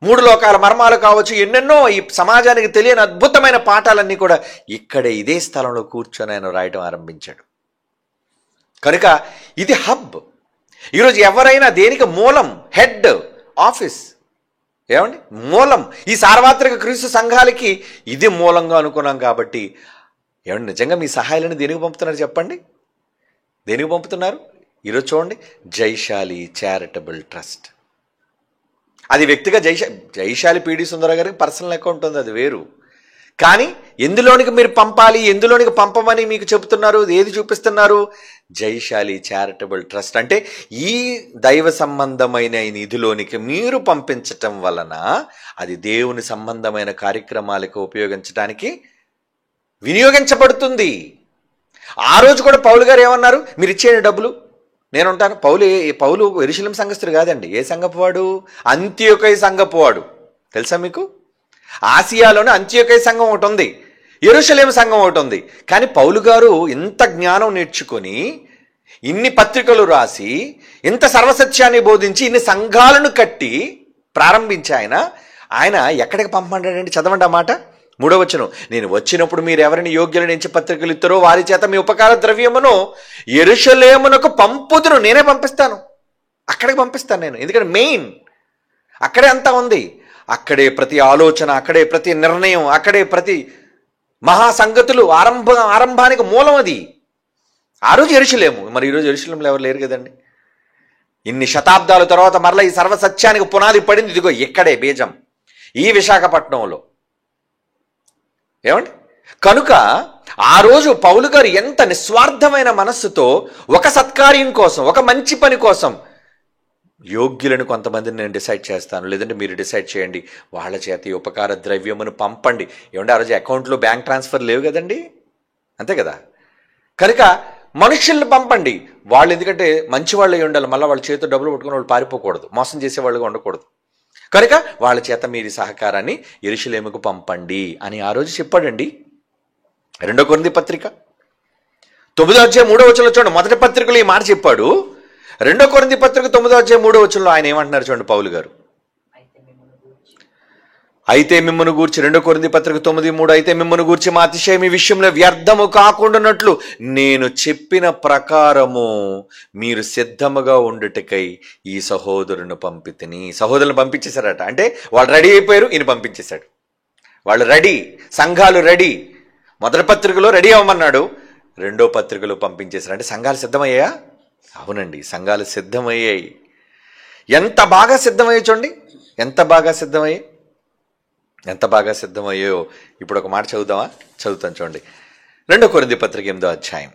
3 లోకాల మర్మాలు కావచ్చు, ఎన్నెన్నో ఈ సమాజానికి తెలియని అద్భుతమైన పాఠాలన్నీ కూడా ఇక్కడే ఇదే స్థలంలో కూర్చొని ఆయన రాయడం ఆరంభించాడు. కనుక ఇది హబ్. ఈరోజు ఎవరైనా దేనికి మూలం, హెడ్ ఆఫీస్, ఏమండి మూలం, ఈ సార్వత్రిక క్రీస్తు సంఘాలకి ఇది మూలంగా అనుకున్నాం. కాబట్టి ఏమండి నిజంగా మీ సహాయాలను దేనికి పంపుతున్నారు చెప్పండి? దేనికి పంపుతున్నారు? ఈరోజు చూడండి, జైశాలి చారిటబుల్ ట్రస్ట్. అది వ్యక్తిగా జైశాలి పీడి సుందర గారికి పర్సనల్ అకౌంట్ ఉంది, అది వేరు. కానీ ఎందులోనికి మీరు పంపాలి, ఎందులోనికి పంపమని మీకు చెబుతున్నారు, ఏది చూపిస్తున్నారు? జైశాలి చారిటబుల్ ట్రస్ట్. అంటే ఈ దైవ సంబంధమైన ఈ నిధిలోనికి మీరు పంపించటం వలన అది దేవుని సంబంధమైన కార్యక్రమాలకు ఉపయోగించడానికి వినియోగించబడుతుంది. ఆ రోజు కూడా పౌలు గారు ఏమన్నారు? మీరు ఇచ్చేయండి డబ్బులు, నేను ఉంటాను. పౌలు యెరూషలేం సంఘస్థుడు కాదండి. ఏ సంఘపు వాడు? అంత్యోకయ సంఘపు వాడు. తెలుసా మీకు? ఆసియాలోనే అంత్యోకయ సంఘం ఒకటి ఉంది, యెరూషలేం సంఘం ఒకటి ఉంది. కానీ పౌలు గారు ఇంత జ్ఞానం నేర్చుకొని, ఇన్ని పత్రికలు రాసి, ఇంత సర్వసత్యాన్ని బోధించి, ఇన్ని సంఘాలను కట్టి ప్రారంభించి ఆయన ఎక్కడికి పంపమంటాడండి? చదవండి ఆ మాట, 3వ వచనం. నేను వచ్చినప్పుడు మీరు ఎవరిని యోగ్యులను ఎంచి పత్రికలు ఇస్తారో వారి చేత మీ ఉపకార ద్రవ్యమును యెరూషలేమునకు పంపుదును. నేనే పంపిస్తాను, అక్కడికి పంపిస్తాను నేను. ఎందుకంటే మెయిన్ అక్కడే అంతా ఉంది. అక్కడే ప్రతి ఆలోచన, అక్కడే ప్రతి నిర్ణయం, అక్కడే ప్రతి మహాసంగతులు ఆరంభానికి మూలం అది. ఆ రోజు యెరూషలేము. మరి ఈరోజు యెరూషలేంలో ఎవరు లేరు కదండి. ఇన్ని శతాబ్దాల తర్వాత మరలా ఈ సర్వసత్యానికి పునాది పడింది ఇదిగో ఇక్కడే, బీజం, ఈ విశాఖపట్నంలో. ఏమండి? కనుక ఆ రోజు పౌలు గారు ఎంత నిస్వార్థమైన మనస్సుతో ఒక సత్కార్యం కోసం, ఒక మంచి పని కోసం యోగ్యులను కొంతమందిని నేను డిసైడ్ చేస్తాను, లేదంటే మీరు డిసైడ్ చేయండి, వాళ్ళ చేత ఈ ఉపకార ద్రవ్యమును పంపండి. ఏమంటే ఆ రోజు అకౌంట్లో బ్యాంక్ ట్రాన్స్ఫర్ లేవు కదండి, అంతే కదా. కనుక మనుషుల్ని పంపండి. వాళ్ళు ఎందుకంటే మంచి వాళ్ళు ఉండాలి, మళ్ళీ వాళ్ళ చేతితో డబ్బులు పట్టుకుని వాళ్ళు పారిపోకూడదు, మోసం చేసేవాళ్ళుగా ఉండకూడదు. కనుక వాళ్ళ చేత మీరు సహకారాన్ని యెరూషలేముకు పంపండి అని ఆ రోజు చెప్పాడండి. 2 కొరింథీ పత్రిక 9వ అధ్యాయం 3వ వచనంలో చూడండి. మొదటి పత్రికలో ఈ మాట చెప్పాడు. 2 కొరింథీ పత్రిక 9వ అధ్యాయం 3వ వచనంలో ఆయన ఏమంటున్నారు చూడండి పౌలు గారు. అయితే మిమ్మను గూర్చి 2 కొరింథీ పత్రిక 9:3 అయితే మిమ్మను గూర్చి మా అతిశయం ఈ విషయంలో వ్యర్థము కాకుండానట్లు నేను చెప్పిన ప్రకారము మీరు సిద్ధముగా ఉండుటకై ఈ సహోదరుని పంపితిని. సహోదరులను పంపించేశారట. అంటే వాళ్ళు రెడీ అయిపోయారు, ఈయన పంపించేశాడు. వాళ్ళు రెడీ, సంఘాలు రెడీ. మొదటి పత్రికలో రెడీ అవ్వమన్నాడు, 2వ పత్రికలో పంపించేశారు. అంటే సంఘాలు సిద్ధమయ్యాయా? అవునండి, సంఘాలు సిద్ధమయ్యాయి. ఎంత బాగా సిద్ధమయ్యాయి చూడండి, ఎంత బాగా సిద్ధమయ్యాయి, ఎంత బాగా సిద్ధమయ్యాయో. ఇప్పుడు ఒక మాట చదువుతాను చూడండి. 2 కొరింథీ పత్రిక 8వ అధ్యాయం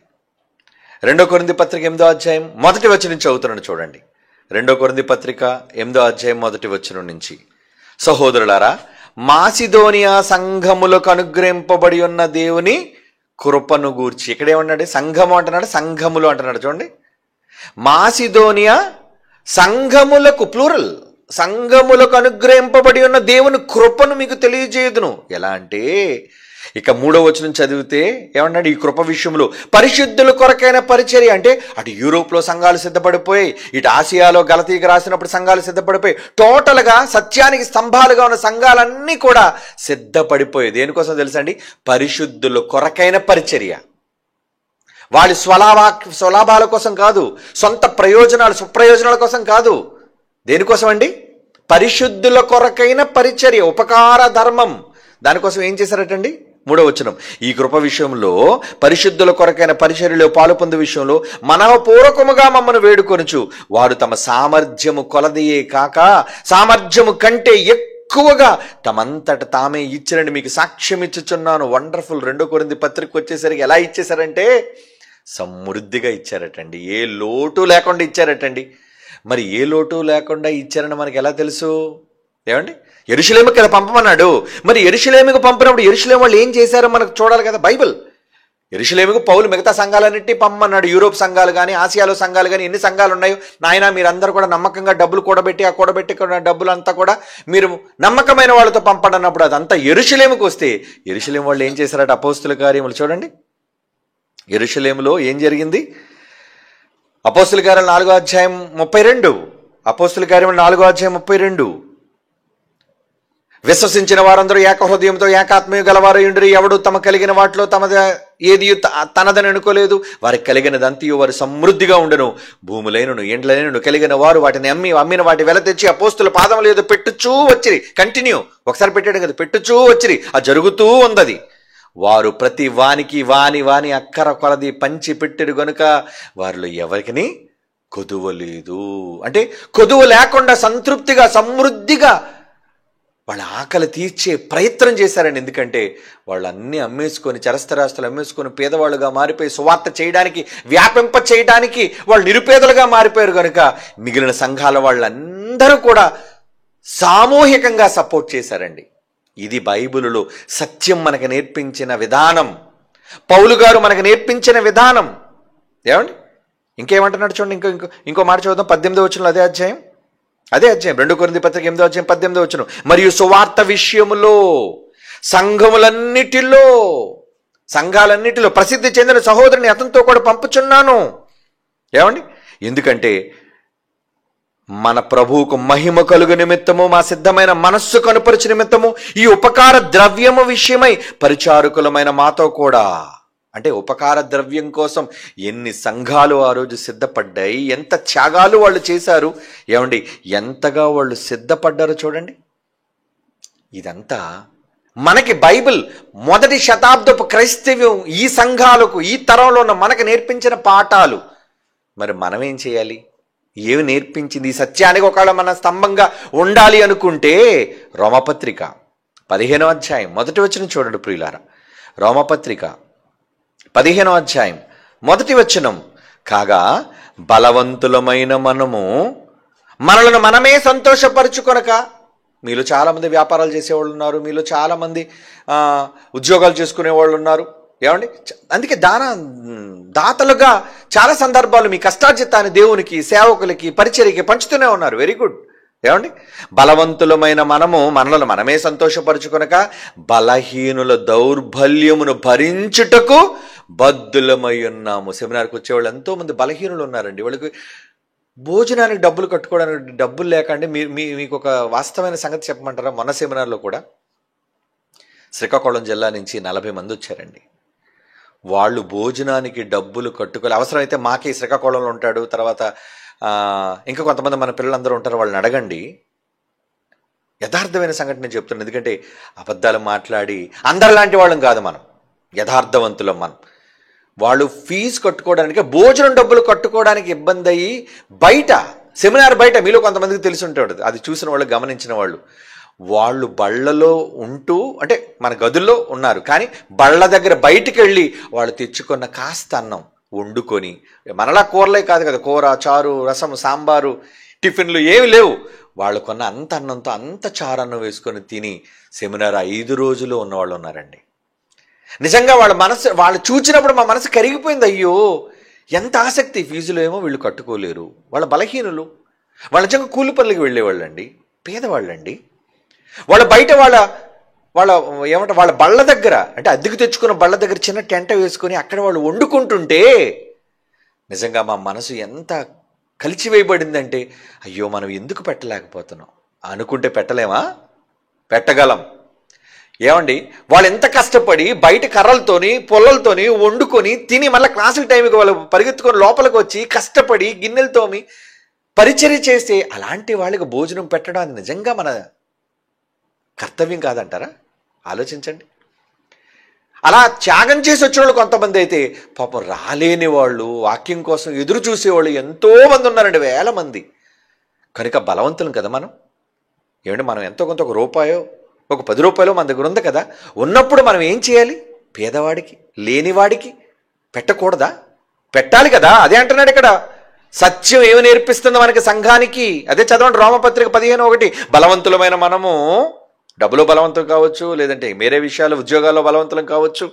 2 కొరింథీ పత్రిక 8వ అధ్యాయం మొదటి వచనం నుంచి చదువుతున్నాను చూడండి. 2 కొరింథీ పత్రిక 8వ అధ్యాయం మొదటి వచనం నుంచి. సహోదరులారా, మాసిదోనియా సంఘములకు అనుగ్రహింపబడి ఉన్న దేవుని కృపను గూర్చి, ఇక్కడేమన్నాడు? సంఘము అంటున్నాడు, సంఘములు అంటున్నాడు చూడండి. మాసిదోనియా సంఘములకు, ప్లూరల్, సంఘములకు అనుగ్రహింపబడి ఉన్న దేవుని కృపను మీకు తెలియజేయుదును. ఎలా అంటే ఇక 3వ వచనం చదివితే ఏమన్నాడు? ఈ కృప విషయంలో పరిశుద్ధుల కొరకైన పరిచర్య. అంటే అటు యూరోప్లో సంఘాలు సిద్ధపడిపోయి, ఇటు ఆసియాలో గలతీకి రాసినప్పుడు సంఘాలు సిద్ధపడిపోయి, టోటల్గా సత్యానికి స్తంభాలుగా ఉన్న సంఘాలన్నీ కూడా సిద్ధపడిపోయాయి. దేనికోసం తెలుసండి? పరిశుద్ధుల కొరకైన పరిచర్య. వాళ్ళ స్వలాభాల కోసం కాదు, సొంత ప్రయోజనాలు సుప్రయోజనాల కోసం కాదు. దేనికోసం అండి? పరిశుద్ధుల కొరకైన పరిచర్య, ఉపకార ధర్మం. దానికోసం ఏం చేశారటండి? 3వ వచనం, ఈ కృప విషయంలో పరిశుద్ధుల కొరకైన పరిచర్యలో పాలు పొందు విషయంలో మనఃపూర్వకముగా మమ్మను వేడుకొనుచు వారు తమ సామర్థ్యము కొలదియే కాక సామర్థ్యము కంటే ఎక్కువగా తమంతట తామే ఇచ్చిరని మీకు సాక్ష్యం ఇచ్చుచున్నాను. వండర్ఫుల్. 2 కొరింథీ పత్రిక వచ్చేసరికి ఎలా ఇచ్చేశారంటే సమృద్ధిగా ఇచ్చారటండి. ఏ లోటు లేకుండా ఇచ్చారటండి. మరి ఏ లోటు లేకుండా ఇచ్చారని మనకి ఎలా తెలుసు? ఏమండి? యెరూషలేముకి కదా పంపమన్నాడు. మరి యెరూషలేముకు పంపినప్పుడు యెరూషలేము వాళ్ళు ఏం చేశారో మనకు చూడాలి కదా. బైబిల్ యెరూషలేముకు పౌలు మిగతా సంఘాలన్నింటినీ పంపమన్నాడు. యూరోప్ సంఘాలు కానీ, ఆసియాలో సంఘాలు కానీ, ఎన్ని సంఘాలు ఉన్నాయో, నాయన మీరందరూ కూడా నమ్మకంగా డబ్బులు కూడబెట్టి ఆ కూడబెట్టి డబ్బులు అంతా కూడా మీరు నమ్మకమైన వాళ్ళతో పంపండి అన్నప్పుడు అదంతా యెరూషలేముకు వస్తే యెరూషలేము వాళ్ళు ఏం చేశారట? అపోస్తుల కార్యములు చూడండి. యెరూషలేములో ఏం జరిగింది? అపోస్తుల కార్యాలు 4వ అధ్యాయం 32. అపోస్తుల కార్యములు 4వ అధ్యాయం 32. విశ్వసించిన వారందరూ ఏక హృదయంతో ఏకాత్మీయ గలవారయుండిరి. ఎవడు తమ కలిగిన వాటిలో ఏది తనదని అనుకోలేదు. వారికి కలిగినదంతయు వారు సమృద్ధిగా ఉండను. భూములైనను ఎండ్లైనను కలిగిన వారు వాటిని అమ్మిన వాటి వెల తెచ్చి అపోస్తుల పాదములు ఏదో పెట్టుచూ వచ్చిరి. కంటిన్యూ, ఒకసారి పెట్టాడు కదా, పెట్టుచూ వచ్చిరి. అది జరుగుతూ ఉంది. వారు ప్రతి వానికి వాని అక్కర కొలది పంచి పెట్టిరు గనుక వారిలో ఎవరికి కొదువ లేదు. అంటే కొదువ లేకుండా సంతృప్తిగా సమృద్ధిగా వాళ్ళ ఆకలి తీర్చే ప్రయత్నం చేశారండి. ఎందుకంటే వాళ్ళు అన్నీ అమ్మేసుకొని, చరస్థరాస్తులు అమ్మేసుకొని పేదవాళ్ళుగా మారిపోయి సువార్త చేయడానికి, వ్యాపింప చేయడానికి వాళ్ళు నిరుపేదలుగా మారిపోయారు కనుక మిగిలిన సంఘాల వాళ్ళందరూ కూడా సామూహికంగా సపోర్ట్ చేశారండి. ఇది బైబిలులో సత్యం మనకు నేర్పించిన విధానం, పౌలు గారు మనకు నేర్పించిన విధానం. ఏమండి? ఇంకేమంటున్నాడు చూడండి. ఇంకో మాట చూద్దాం. 18వ వచనంలో అదే అధ్యాయం 2 కొరింథీ పత్రిక 8వ అధ్యాయం 18వ వచనం. మరియు సువార్త విషయములో సంఘాలన్నిటిలో ప్రసిద్ధి చెందిన సహోదరుని అతనితో కూడా పంపుచున్నాను. ఏమండి? ఎందుకంటే మన ప్రభువుకు మహిమ కలుగు నిమిత్తము, మా సిద్ధమైన మనస్సు కనుపరచు నిమిత్తము ఈ ఉపకార ద్రవ్యము విషయమై పరిచారకులమైన మాతో కూడా, అంటే ఉపకార ద్రవ్యం కోసం ఎన్ని సంఘాలు ఆ రోజు సిద్ధపడ్డాయి, ఎంత త్యాగాలు వాళ్ళు చేశారు. ఏమండి? ఎంతగా వాళ్ళు సిద్ధపడ్డారో చూడండి. ఇదంతా మనకి బైబిల్ మొదటి శతాబ్దపు క్రైస్తవ్యం ఈ సంఘాలకు, ఈ తరంలో ఉన్న మనకు నేర్పించిన పాఠాలు. మరి మనం ఏం చేయాలి? ఏమి నేర్పించింది? ఈ సత్యానికి ఒకవేళ మన స్తంభంగా ఉండాలి అనుకుంటే రోమపత్రిక 15వ అధ్యాయం 1వ వచనం చూడండి ప్రియులారా. రోమపత్రిక 15వ అధ్యాయం 1వ వచనం. కాగా బలవంతులమైన మనలను మనమే సంతోషపరుచుకొనక, మీలో చాలామంది వ్యాపారాలు చేసేవాళ్ళు ఉన్నారు, మీలో చాలామంది ఉద్యోగాలు చేసుకునే వాళ్ళు ఉన్నారు. ఏమండి? అందుకే దాతలుగా చాలా సందర్భాలు మీ కష్టార్జితాన్ని దేవునికి, సేవకులకి, పరిచర్యకి పంచుతూనే ఉన్నారు. Very good. ఏమండి? బలవంతులమైన మనలను మనమే సంతోషపరుచుకొనక బలహీనుల దౌర్బల్యమును భరించుటకు బద్ధులమై ఉన్నాము. సెమినార్కి వచ్చేవాళ్ళు ఎంతోమంది బలహీనులు ఉన్నారండి. వాళ్ళకి భోజనానికి డబ్బులు కట్టుకోవడానికి డబ్బులు లేకండి. మీకు ఒక వాస్తవమైన సంగతి చెప్పమంటారా? మొన్న సెమినార్లో కూడా శ్రీకాకుళం జిల్లా నుంచి 40 మంది వచ్చారండి. వాళ్ళు భోజనానికి డబ్బులు కట్టుకోవాలి. అవసరమైతే మాకే శ్రీకాకుళంలో ఉంటాడు, తర్వాత ఇంకా కొంతమంది మన పిల్లలందరూ ఉంటారు, వాళ్ళని అడగండి. యథార్థమైన సంఘటన నేను చెప్తున్నాను. ఎందుకంటే అబద్ధాలు మాట్లాడి అందరిలాంటి వాళ్ళం కాదు మనం, యథార్థవంతులం మనం. వాళ్ళు ఫీజు కట్టుకోవడానికి, భోజనం డబ్బులు కట్టుకోవడానికి ఇబ్బంది అయ్యి బయట, సెమినార్ బయట, మీలో కొంతమందికి తెలిసి ఉంటాడు, అది చూసిన వాళ్ళు, గమనించిన వాళ్ళు బళ్ళలో ఉంటూ, అంటే మన గదుల్లో ఉన్నారు, కానీ బళ్ళ దగ్గర బయటికి వెళ్ళి వాళ్ళు తెచ్చుకున్న కాస్త అన్నం వండుకొని, మనలా కూరలే కాదు కదా, కూర, చారు, రసం, సాంబారు, టిఫిన్లు ఏమి లేవు, వాళ్ళు కొన్న అంత అన్నంతో అంత చారన్నం వేసుకొని తిని సెమినార్ 5 రోజులు ఉన్నవాళ్ళు ఉన్నారండి. నిజంగా వాళ్ళు చూచినప్పుడు మా మనసు కరిగిపోయింది. అయ్యో ఎంత ఆసక్తి, ఫీజులు ఏమో వీళ్ళు కట్టుకోలేరు, వాళ్ళ బలహీనులు, వాళ్ళ నిజంగా కూలి పనులకి వెళ్ళేవాళ్ళండి, పేదవాళ్ళండి. వాళ్ళ బయట వాళ్ళ బళ్ళ దగ్గర, అంటే అద్దెకు తెచ్చుకున్న బళ్ళ దగ్గర చిన్న టెంట వేసుకొని అక్కడ వాళ్ళు వండుకుంటుంటే నిజంగా మా మనసు ఎంత కలిచివేయబడిందంటే, అయ్యో మనం ఎందుకు పెట్టలేకపోతున్నాం అనుకుంటే పెట్టలేమా? పెట్టగలం. ఏమండి, వాళ్ళు ఎంత కష్టపడి బయట కర్రలతోని పొల్లలతోని వండుకొని తిని మళ్ళీ క్లాసుల టైంకి వాళ్ళు పరిగెత్తుకొని లోపలికి వచ్చి కష్టపడి గిన్నెలతోమి పరిచర్య చేస్తే అలాంటి వాళ్ళకి భోజనం పెట్టడం అది నిజంగా మన కర్తవ్యం కాదంటారా? ఆలోచించండి. అలా త్యాగం చేసి వచ్చిన వాళ్ళు కొంతమంది అయితే పాపం రాలేని వాళ్ళు, వాక్యం కోసం ఎదురు చూసేవాళ్ళు ఎంతోమంది ఉన్నారండి, వేల మంది. కనుక బలవంతులం కదా మనం. ఏమంటే మనం ఎంతో కొంత ఒక రూపాయో ఒక 10 రూపాయలు మన దగ్గర ఉంది కదా, ఉన్నప్పుడు మనం ఏం చేయాలి? పేదవాడికి, లేనివాడికి పెట్టకూడదా? పెట్టాలి కదా. అదే అంటున్నాడు ఇక్కడ. సత్యం ఏమి నేర్పిస్తుంది మనకి సంఘానికి? అదే చదవండి, రోమపత్రిక 15:1. బలవంతులమైన మనము, డబ్బులో బలవంతం కావచ్చు, లేదంటే వేరే విషయాలు ఉద్యోగాల్లో బలవంతులం కావచ్చు,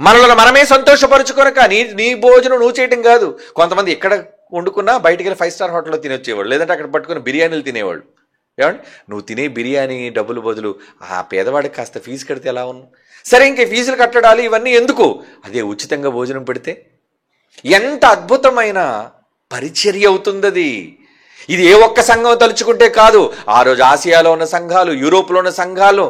మనలో మనమే సంతోషపరుచుకొనక నీ భోజనం నువ్వు చేయటం కాదు. కొంతమంది ఎక్కడ వండుకున్నా బయటికి వెళ్ళి 5 స్టార్ హోటల్లో తినొచ్చేవాళ్ళు, లేదంటే అక్కడ పట్టుకుని బిర్యానీలు తినేవాళ్ళు. ఏమండి, నువ్వు తినే బిర్యానీ డబ్బులు బదులు ఆ పేదవాడికి కాస్త ఫీజు కడితే ఎలా ఉన్నావు? సరే, ఇంక ఫీజులు కట్టడాలు ఇవన్నీ ఎందుకు? అదే ఉచితంగా భోజనం పెడితే ఎంత అద్భుతమైన పరిచర్య అవుతుంది. ఇది ఏ ఒక్క సంఘం తలుచుకుంటే కాదు. ఆ రోజు ఆసియాలో ఉన్న సంఘాలు, యూరోప్లో ఉన్న సంఘాలు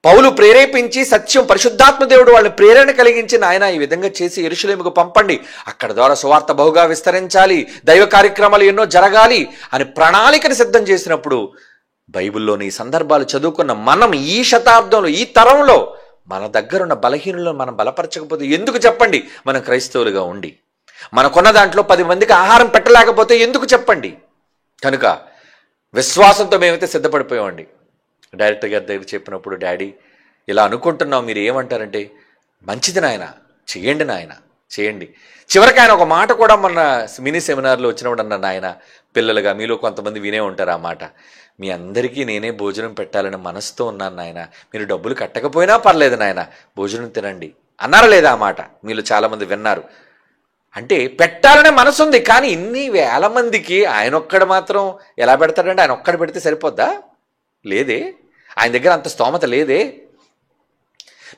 పౌలు ప్రేరేపించి, సత్యం పరిశుద్ధాత్మ దేవుడు వాళ్ళని ప్రేరణ కలిగించి, నాయన ఈ విధంగా చేసి యెరూషలేముకు పంపండి, అక్కడ ద్వారా సువార్త బహుగా విస్తరించాలి, దైవ కార్యక్రమాలు ఎన్నో జరగాలి అని ప్రణాళికను సిద్ధం చేసినప్పుడు బైబిల్లోని సందర్భాలు చదువుకున్న మనం ఈ శతాబ్దంలో, ఈ తరంలో మన దగ్గరున్న బలహీనులను మనం బలపరచకపోతే ఎందుకు చెప్పండి? మనం క్రైస్తవులుగా ఉండి మనకున్న దాంట్లో 10 మందికి ఆహారం పెట్టలేకపోతే ఎందుకు చెప్పండి? కనుక విశ్వాసంతో మేమైతే సిద్ధపడిపోయామండి. డైరెక్టర్ గారి దగ్గర చెప్పినప్పుడు, డాడీ ఇలా అనుకుంటున్నాం, మీరు ఏమంటారంటే, మంచిది నాయన, చేయండి నాయన, చేయండి. చివరికి ఆయన ఒక మాట కూడా మొన్న మినీ సెమినార్లో వచ్చినప్పుడు అన్న, నాయన పిల్లలుగా మీలో కొంతమంది వినే ఉంటారు ఆ మాట, మీ అందరికీ నేనే భోజనం పెట్టాలని మనసుతో ఉన్నాను నాయన, మీరు డబ్బులు కట్టకపోయినా పర్లేదు నాయన, భోజనం తినండి అన్నారా లేదా? ఆ మాట మీలో చాలామంది విన్నారు. అంటే పెట్టాలనే మనసు ఉంది, కానీ ఇన్ని వేల మందికి ఆయన ఒక్కడు మాత్రం ఎలా పెడతాడంటే? ఆయన ఒక్కడు పెడితే సరిపోద్దా? లేదే, ఆయన దగ్గర అంత స్తోమత లేదే.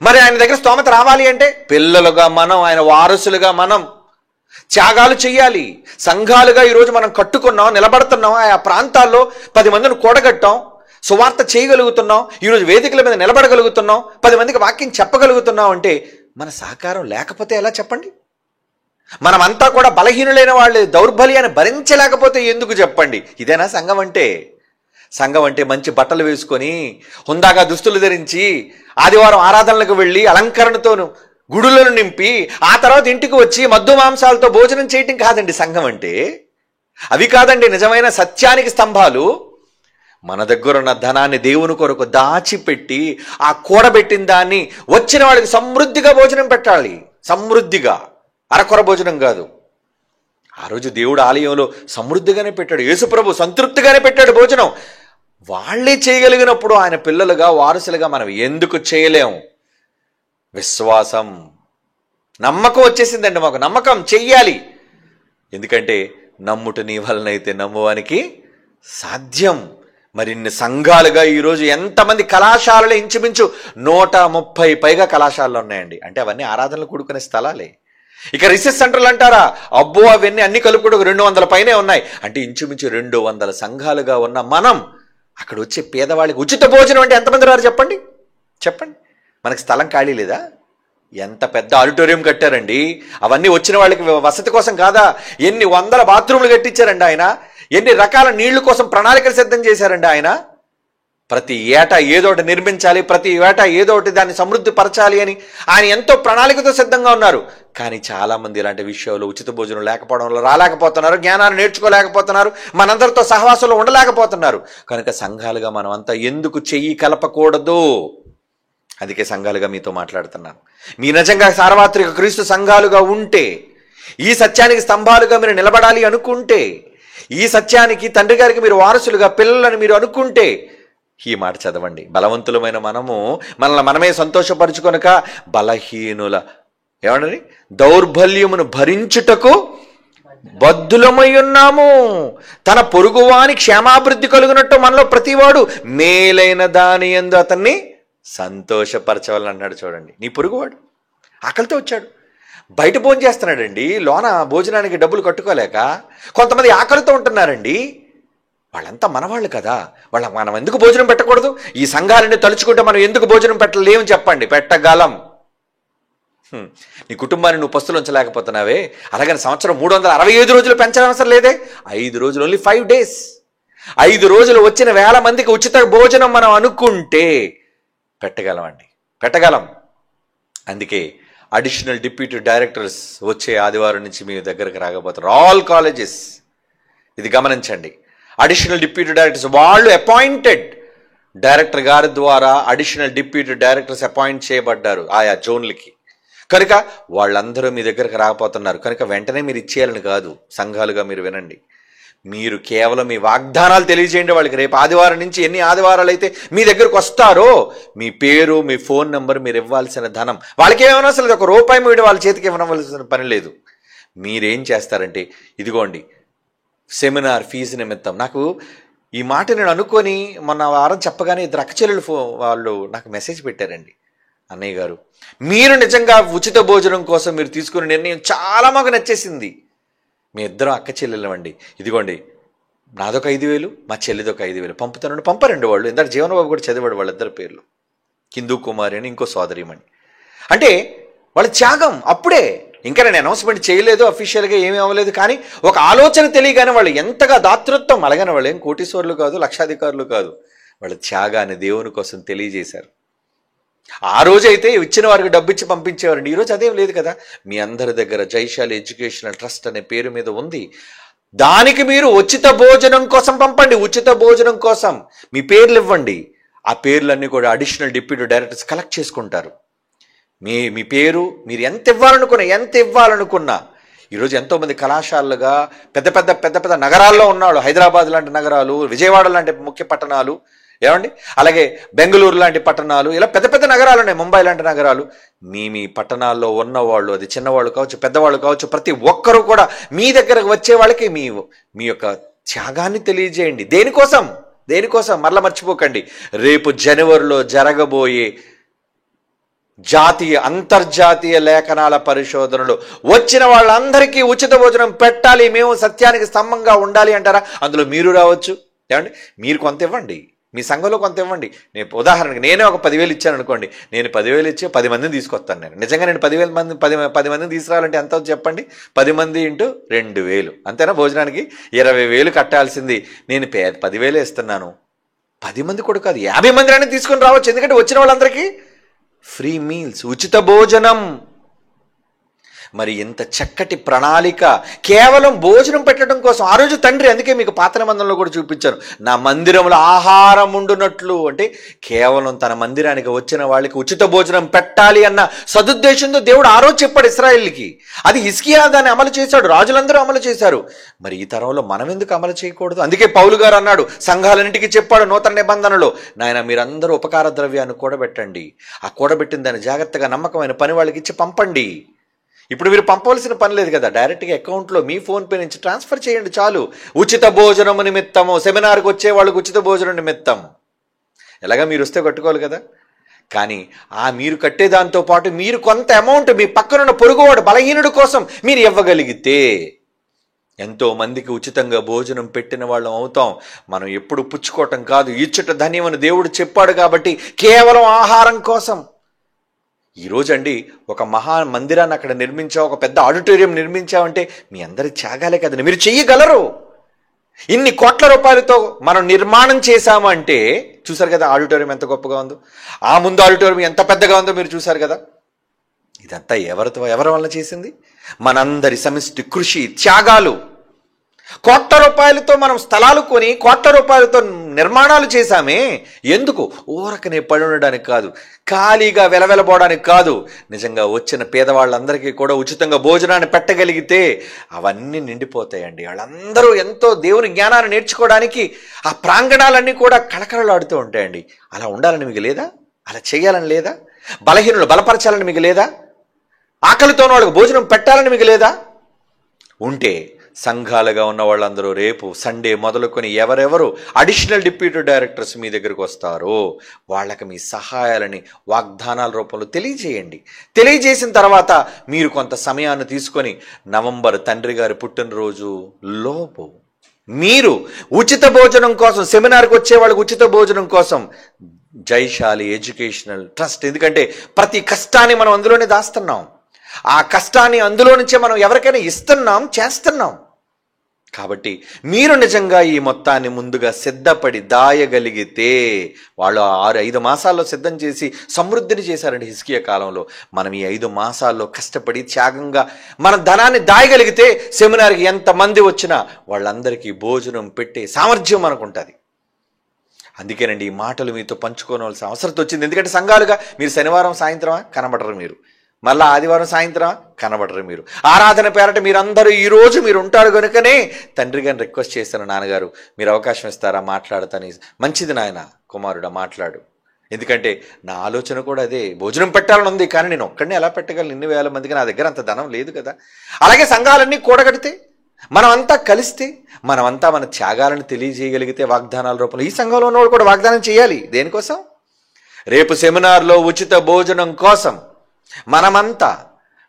మరి ఆయన దగ్గర స్తోమత రావాలి అంటే పిల్లలుగా మనం, ఆయన వారసులుగా మనం త్యాగాలు చెయ్యాలి. సంఘాలుగా ఈరోజు మనం కట్టుకున్నాం, నిలబడుతున్నాం, ఆయా ప్రాంతాల్లో 10 మందిని కూడగట్టాం, సువార్త చేయగలుగుతున్నాం, ఈరోజు వేదికల మీద నిలబడగలుగుతున్నాం, 10 మందికి వాక్యం చెప్పగలుగుతున్నాం అంటే మన సహకారం లేకపోతే ఎలా చెప్పండి? మనమంతా కూడా బలహీనులైన వాళ్ళు, దౌర్బల్యాన్ని భరించలేకపోతే ఎందుకు చెప్పండి? ఇదేనా సంఘం అంటే? సంఘం అంటే మంచి బట్టలు వేసుకొని, హుందాగా దుస్తులు ధరించి, ఆదివారం ఆరాధనలకు వెళ్ళి అలంకరణతోను గుడులను నింపి, ఆ తర్వాత ఇంటికి వచ్చి మద్దు మాంసాలతో భోజనం చేయటం కాదండి సంఘం అంటే. అవి కాదండి నిజమైన సత్యానికి స్తంభాలు. మన దగ్గరున్న ధనాన్ని దేవుని కొరకు దాచిపెట్టి, ఆ కూడబెట్టిన దాన్ని వచ్చిన వాళ్ళకి సమృద్ధిగా భోజనం పెట్టాలి. సమృద్ధిగా, అరకొర భోజనం కాదు. ఆ రోజు దేవుడు ఆలయంలో సమృద్ధిగానే పెట్టాడు, యేసుప్రభు సంతృప్తిగానే పెట్టాడు భోజనం. వాళ్ళే చేయగలిగినప్పుడు ఆయన పిల్లలుగా, వారసులుగా మనం ఎందుకు చేయలేము? విశ్వాసం, నమ్మకం వచ్చేసిందండి మాకు. నమ్మకం చెయ్యాలి. ఎందుకంటే నమ్ముట నీ వలనైతే నమ్మువానికి సాధ్యం. మరిన్ని సంఘాలుగా ఈరోజు ఎంతమంది కళాశాలలు, ఇంచుమించు 130 పైగా కళాశాలలు ఉన్నాయండి. అంటే అవన్నీ ఆరాధనలు కూడుకునే స్థలాలే. ఇక రీసెర్చ్ సెంటర్లు అంటారా? అబ్బో, అవన్నీ అన్ని కలుపుకుంటూ 200 పైనే ఉన్నాయి. అంటే ఇంచుమించు 200 సంఘాలుగా ఉన్న మనం అక్కడ వచ్చే పేదవాళ్ళకి ఉచిత భోజనం అంటే ఎంతమంది రారు చెప్పండి? చెప్పండి. మనకి స్థలం ఖాళీ లేదా? ఎంత పెద్ద ఆడిటోరియం కట్టారండి. అవన్నీ వచ్చిన వాళ్ళకి వసతి కోసం కాదా? ఎన్ని 100 బాత్రూమ్లు కట్టించారండి ఆయన. ఎన్ని రకాల నీళ్ల కోసం ప్రణాళికలు సిద్ధం చేశారండి ఆయన. ప్రతి ఏటా ఏదోటి నిర్మించాలి, ప్రతి ఏటా ఏదోటి దాన్ని సమృద్ధి పరచాలి అని ఆయన ఎంతో ప్రణాళికతో సిద్ధంగా ఉన్నారు. కానీ చాలామంది ఇలాంటి విషయాలు ఉచిత భోజనం లేకపోవడం వల్ల రాలేకపోతున్నారు, జ్ఞానాన్ని నేర్చుకోలేకపోతున్నారు, మనందరితో సహవాసంలో ఉండలేకపోతున్నారు. కనుక సంఘాలుగా మనం అంతా ఎందుకు చెయ్యి కలపకూడదు? అందుకే సంఘాలుగా మీతో మాట్లాడుతున్నాను. మీ నిజంగా సార్వత్రిక క్రీస్తు సంఘాలుగా ఉంటే, ఈ సత్యానికి స్తంభాలుగా మీరు నిలబడాలి అనుకుంటే, ఈ సత్యానికి తండ్రి గారికి మీరు వారసులుగా, పిల్లలని మీరు అనుకుంటే ఈ మాట చదవండి. బలవంతులమైన మనము మనల్ని మనమే సంతోషపరుచుకొనక బలహీనుల ఏమన్నది దౌర్బల్యమును భరించుటకు బద్ధులమై ఉన్నాము. తన పొరుగువాని క్షేమాభివృద్ధి కలుగునట్టు మనలో ప్రతివాడు మేలైన దాని యందు అతన్ని సంతోషపరచవాలని అన్నాడు. చూడండి, నీ పొరుగువాడు ఆకలితో వచ్చాడు, బయట భోజనం చేస్తున్నాడండి, లోన భోజనానికి డబ్బులు కట్టుకోలేక. కొంతమంది ఆకలితో ఉంటున్నారండి. వాళ్ళంతా మనవాళ్ళు కదా, మనం ఎందుకు భోజనం పెట్టకూడదు? ఈ సంఘాలన్నీ తలుచుకుంటే మనం ఎందుకు భోజనం పెట్టలేము చెప్పండి? పెట్టగలం. నీ కుటుంబాన్ని నువ్వు పస్తులు ఉంచలేకపోతున్నావే, అలాగని సంవత్సరం 365 రోజులు పెంచడం అవసరం లేదే. 5 రోజులు, ఓన్లీ 5 days. 5 రోజులు వచ్చిన 1000 మందికి ఉచిత భోజనం మనం అనుకుంటే పెట్టగలం అండి, పెట్టగలం. అందుకే అడిషనల్ డిప్యూటీ డైరెక్టర్స్ వచ్చే ఆదివారం నుంచి మీ దగ్గరకు రాకపోతారు. ఆల్ కాలేజెస్, ఇది గమనించండి. అడిషనల్ డిప్యూటీ డైరెక్టర్స్ వాళ్ళు అపాయింటెడ్, డైరెక్టర్ గారి ద్వారా అడిషనల్ డిప్యూటీ డైరెక్టర్స్ అపాయింట్ చేయబడ్డారు ఆయా జోన్లకి. కనుక వాళ్ళందరూ మీ దగ్గరకు రాకపోతున్నారు. కనుక వెంటనే మీరు ఇచ్చేయాలని కాదు, సంఘాలుగా మీరు వినండి. మీరు కేవలం మీ వాగ్దానాలు తెలియజేయండి వాళ్ళకి. రేపు ఆదివారం నుంచి ఎన్ని ఆదివారాలు అయితే మీ దగ్గరకు వస్తారో మీ పేరు, మీ ఫోన్ నెంబర్, మీరు ఇవ్వాల్సిన ధనం వాళ్ళకి ఏమైనా అసలు ₹1 మీద వాళ్ళ చేతికి ఇవ్వవలసిన పని లేదు. మీరేం చేస్తారంటే, ఇదిగోండి సెమినార్ ఫీజు నిమిత్తం. నాకు ఈ మాట నేను అనుకొని మొన్న వారం చెప్పగానే 2 అక్కచెల్లెలు వాళ్ళు నాకు మెసేజ్ పెట్టారండి. అన్నయ్య గారు, మీరు నిజంగా ఉచిత భోజనం కోసం మీరు తీసుకున్న నిర్ణయం చాలా మాకు నచ్చేసింది. మీ ఇద్దరం అక్క చెల్లెలు అండి, ఇదిగోండి నాదొక 5,000, మా చెల్లిదొక 5,000 పంపుతానండి. పంపరండి వాళ్ళు. ఇందాక జీవనబాబు కూడా చదివాడు వాళ్ళిద్దరి పేర్లు, కిందు కుమారి అని ఇంకో సోదరిమణి. అంటే వాళ్ళ త్యాగం అప్పుడే. ఇంకా నేను అనౌన్స్మెంట్ చేయలేదు, అఫీషియల్గా ఏమీ అవ్వలేదు, కానీ ఒక ఆలోచన తెలియగానే వాళ్ళు ఎంతగా దాతృత్వం. అలాగనే వాళ్ళు ఏం కోటీశ్వరులు కాదు, లక్షాధికారులు కాదు, వాళ్ళ త్యాగాన్ని దేవుని కోసం తెలియజేశారు. ఆ రోజైతే ఇచ్చిన వారికి డబ్బు ఇచ్చి పంపించేవారండి. ఈరోజు అదేం లేదు కదా. మీ అందరి దగ్గర జైశాలి ఎడ్యుకేషనల్ ట్రస్ట్ అనే పేరు మీద ఉంది. దానికి మీరు ఉచిత భోజనం కోసం పంపండి. ఉచిత భోజనం కోసం మీ పేర్లు ఇవ్వండి. ఆ పేర్లన్నీ కూడా అడిషనల్ డిప్యూటీ డైరెక్టర్స్ కలెక్ట్ చేసుకుంటారు. మీ పేరు, మీరు ఎంత ఇవ్వాలనుకున్నా. ఈరోజు ఎంతోమంది కళాశాలలుగా పెద్ద పెద్ద నగరాల్లో ఉన్నాడు. హైదరాబాద్ లాంటి నగరాలు, విజయవాడ లాంటి ముఖ్య పట్టణాలు, ఏమండి, అలాగే బెంగళూరు లాంటి పట్టణాలు, ఇలా పెద్ద నగరాలు ఉన్నాయి, ముంబై లాంటి నగరాలు. మీ పట్టణాల్లో ఉన్నవాళ్ళు, అది చిన్నవాళ్ళు కావచ్చు, పెద్దవాళ్ళు కావచ్చు, ప్రతి ఒక్కరూ కూడా మీ దగ్గరకు వచ్చే వాళ్ళకి మీ యొక్క త్యాగాన్ని తెలియజేయండి. దేనికోసం మరలా మర్చిపోకండి. రేపు జనవరిలో జరగబోయే జాతీయ అంతర్జాతీయ లేఖనాల పరిశోధనలు వచ్చిన వాళ్ళందరికీ ఉచిత భోజనం పెట్టాలి, మేము సత్యానికి స్తంభంగా ఉండాలి అంటారా? అందులో మీరు రావచ్చు. ఏమండి, మీరు కొంత ఇవ్వండి, మీ సంఘంలో కొంత ఇవ్వండి. నేను ఉదాహరణకి నేనే ఒక 10,000 ఇచ్చాను అనుకోండి. నేను 10,000 ఇచ్చి 10 మందిని తీసుకొస్తాను. నేను నిజంగా 10 మందిని తీసుకురావాలంటే ఎంత చెప్పండి? 10 మంది ఇంటూ 2,000 అంతేనా? భోజనానికి 20,000 కట్టాల్సింది. నేను 10,000 ఇస్తున్నాను. 10 మంది కూడా కాదు, 50 మంది తీసుకొని రావచ్చు. ఎందుకంటే వచ్చిన వాళ్ళందరికీ ఫ్రీ మీల్స్, ఉచిత భోజనం. మరి ఇంత చక్కటి ప్రణాళిక కేవలం భోజనం పెట్టడం కోసం. ఆ రోజు తండ్రి, అందుకే మీకు పాత నిబంధనలో కూడా చూపించాను, నా మందిరంలో ఆహారం ఉండునట్లు. అంటే కేవలం తన మందిరానికి వచ్చిన వాళ్ళకి ఉచిత భోజనం పెట్టాలి అన్న సదుద్దేశంతో దేవుడు ఆ రోజు చెప్పాడు ఇశ్రాయేలుకి. అది హిజ్కియా దాన్ని అమలు చేశాడు, రాజులందరూ అమలు చేశారు. మరి ఈ తరంలో మనం ఎందుకు అమలు చేయకూడదు? అందుకే పౌలు గారు అన్నాడు, సంఘాలన్నిటికీ చెప్పాడు నూతన నిబంధనలో, నాయన మీరందరూ ఉపకార ద్రవ్యాన్ని కూడబెట్టండి. ఆ కూడబెట్టిన దాన్ని జాగ్రత్తగా నమ్మకమైన పని వాళ్ళకి ఇచ్చి పంపండి. ఇప్పుడు మీరు పంపవలసిన పని లేదు కదా, డైరెక్ట్గా అకౌంట్లో మీ ఫోన్పే నుంచి ట్రాన్స్ఫర్ చేయండి చాలు. ఉచిత భోజనం నిమిత్తము, సెమినార్కి వచ్చే వాళ్ళకి ఉచిత భోజనం నిమిత్తం. ఎలాగా మీరు వస్తే కట్టుకోవాలి కదా. కానీ మీరు కట్టే దాంతో పాటు మీరు కొంత అమౌంట్ మీ పక్కనున్న పొరుగువాడు బలహీనుడి కోసం మీరు ఇవ్వగలిగితే ఎంతో మందికి ఉచితంగా భోజనం పెట్టిన వాళ్ళం అవుతాం. మనం ఎప్పుడు పుచ్చుకోవటం కాదు, ఇచ్చుట ధన్యమని దేవుడు చెప్పాడు. కాబట్టి కేవలం ఆహారం కోసం ఈరోజు అండి ఒక మహా మందిరాన్ని అక్కడ నిర్మించావు, ఒక పెద్ద ఆడిటోరియం నిర్మించావంటే మీ అందరి త్యాగాలే కదండి. మీరు చెయ్యగలరు. ఇన్ని కోట్ల రూపాయలతో మనం నిర్మాణం చేశామంటే చూసారు కదా ఆడిటోరియం ఎంత గొప్పగా ఉందో. ఆ ముందు ఆడిటోరియం ఎంత పెద్దగా ఉందో మీరు చూసారు కదా. ఇదంతా ఎవరి వల్ల చేసింది? మనందరి సమిష్టి కృషి, త్యాగాలు. కోట్ల రూపాయలతో మనం స్థలాలు కొని కోట్ల రూపాయలతో నిర్మాణాలు చేశామే. ఎందుకు? ఊరకనే పడి ఉండడానికి కాదు, ఖాళీగా వెలవెలబోవడానికి కాదు. నిజంగా వచ్చిన పేదవాళ్ళందరికీ కూడా ఉచితంగా భోజనాన్ని పెట్టగలిగితే అవన్నీ నిండిపోతాయండి. వాళ్ళందరూ ఎంతో దేవుని జ్ఞానాన్ని నేర్చుకోవడానికి ఆ ప్రాంగణాలన్నీ కూడా కళకళలాడుతూ ఉంటాయండి. అలా ఉండాలని మీకు లేదా? అలా చేయాలని లేదా? బలహీనులు బలపరచాలని మీకు లేదా? ఆకలితో వాళ్ళకి భోజనం పెట్టాలని మీకు లేదా? ఉంటే సంఘాలుగా ఉన్న వాళ్ళందరూ రేపు సండే మొదలుకొని ఎవరెవరు అడిషనల్ డిప్యూటీ డైరెక్టర్స్ మీ దగ్గరకు వస్తారో వాళ్ళకి మీ సహాయాలని వాగ్దానాల రూపంలో తెలియజేయండి. తెలియజేసిన తర్వాత మీరు కొంత సమయాన్ని తీసుకొని నవంబర్ తండ్రి గారి పుట్టినరోజు లోపు మీరు ఉచిత భోజనం కోసం, సెమినార్కి వచ్చే వాళ్ళకి ఉచిత భోజనం కోసం జైశాలి ఎడ్యుకేషనల్ ట్రస్ట్, ఎందుకంటే ప్రతి కష్టాన్ని మనం అందులోనే దాస్తున్నాం, ఆ కష్టాన్ని అందులో నుంచే మనం ఎవరికైనా ఇస్తున్నాం, చేస్తున్నాం. కాబట్టి మీరు నిజంగా ఈ మొత్తాన్ని ముందుగా సిద్ధపడి దాయగలిగితే, వాళ్ళు 6-5 మాసాల్లో సిద్ధం చేసి సమృద్ధిని చేశారండి హిజ్కియా కాలంలో. మనం ఈ 5 మాసాల్లో కష్టపడి త్యాగంగా మనం ధనాన్ని దాయగలిగితే సెమినార్కి ఎంతమంది వచ్చినా వాళ్ళందరికీ భోజనం పెట్టే సామర్థ్యం మనకు ఉంటుంది. అందుకేనండి ఈ మాటలు మీతో పంచుకోవాల్సిన అవసరం వచ్చింది. ఎందుకంటే సంఘాలుగా మీరు శనివారం సాయంత్రమా కనబడరు, మీరు మళ్ళీ ఆదివారం సాయంత్రం కనబడరు, మీరు ఆరాధన పేరట మీరందరూ ఈరోజు మీరు ఉంటారు కనుకనే తండ్రి గారిని రిక్వెస్ట్ చేశాను, నాన్నగారు మీరు అవకాశం ఇస్తారా మాట్లాడతాను. మంచిది నాయన కుమారుడా మాట్లాడు, ఎందుకంటే నా ఆలోచన కూడా అదే, భోజనం పెట్టాలని ఉంది, కానీ నేను ఒక్కడిని ఎలా పెట్టగలను, ఇన్ని వేల మందికి నా దగ్గర అంత ధనం లేదు కదా. అలాగే సంఘాలన్నీ కూడగడితే, మనమంతా కలిస్తే, మనమంతా మన త్యాగాలను తెలియజేయగలిగితే వాగ్దానాల రూపంలో ఈ సంఘంలో ఉన్నవాడు కూడా వాగ్దానం చేయాలి. దేనికోసం? రేపు సెమినార్లో ఉచిత భోజనం కోసం మనమంతా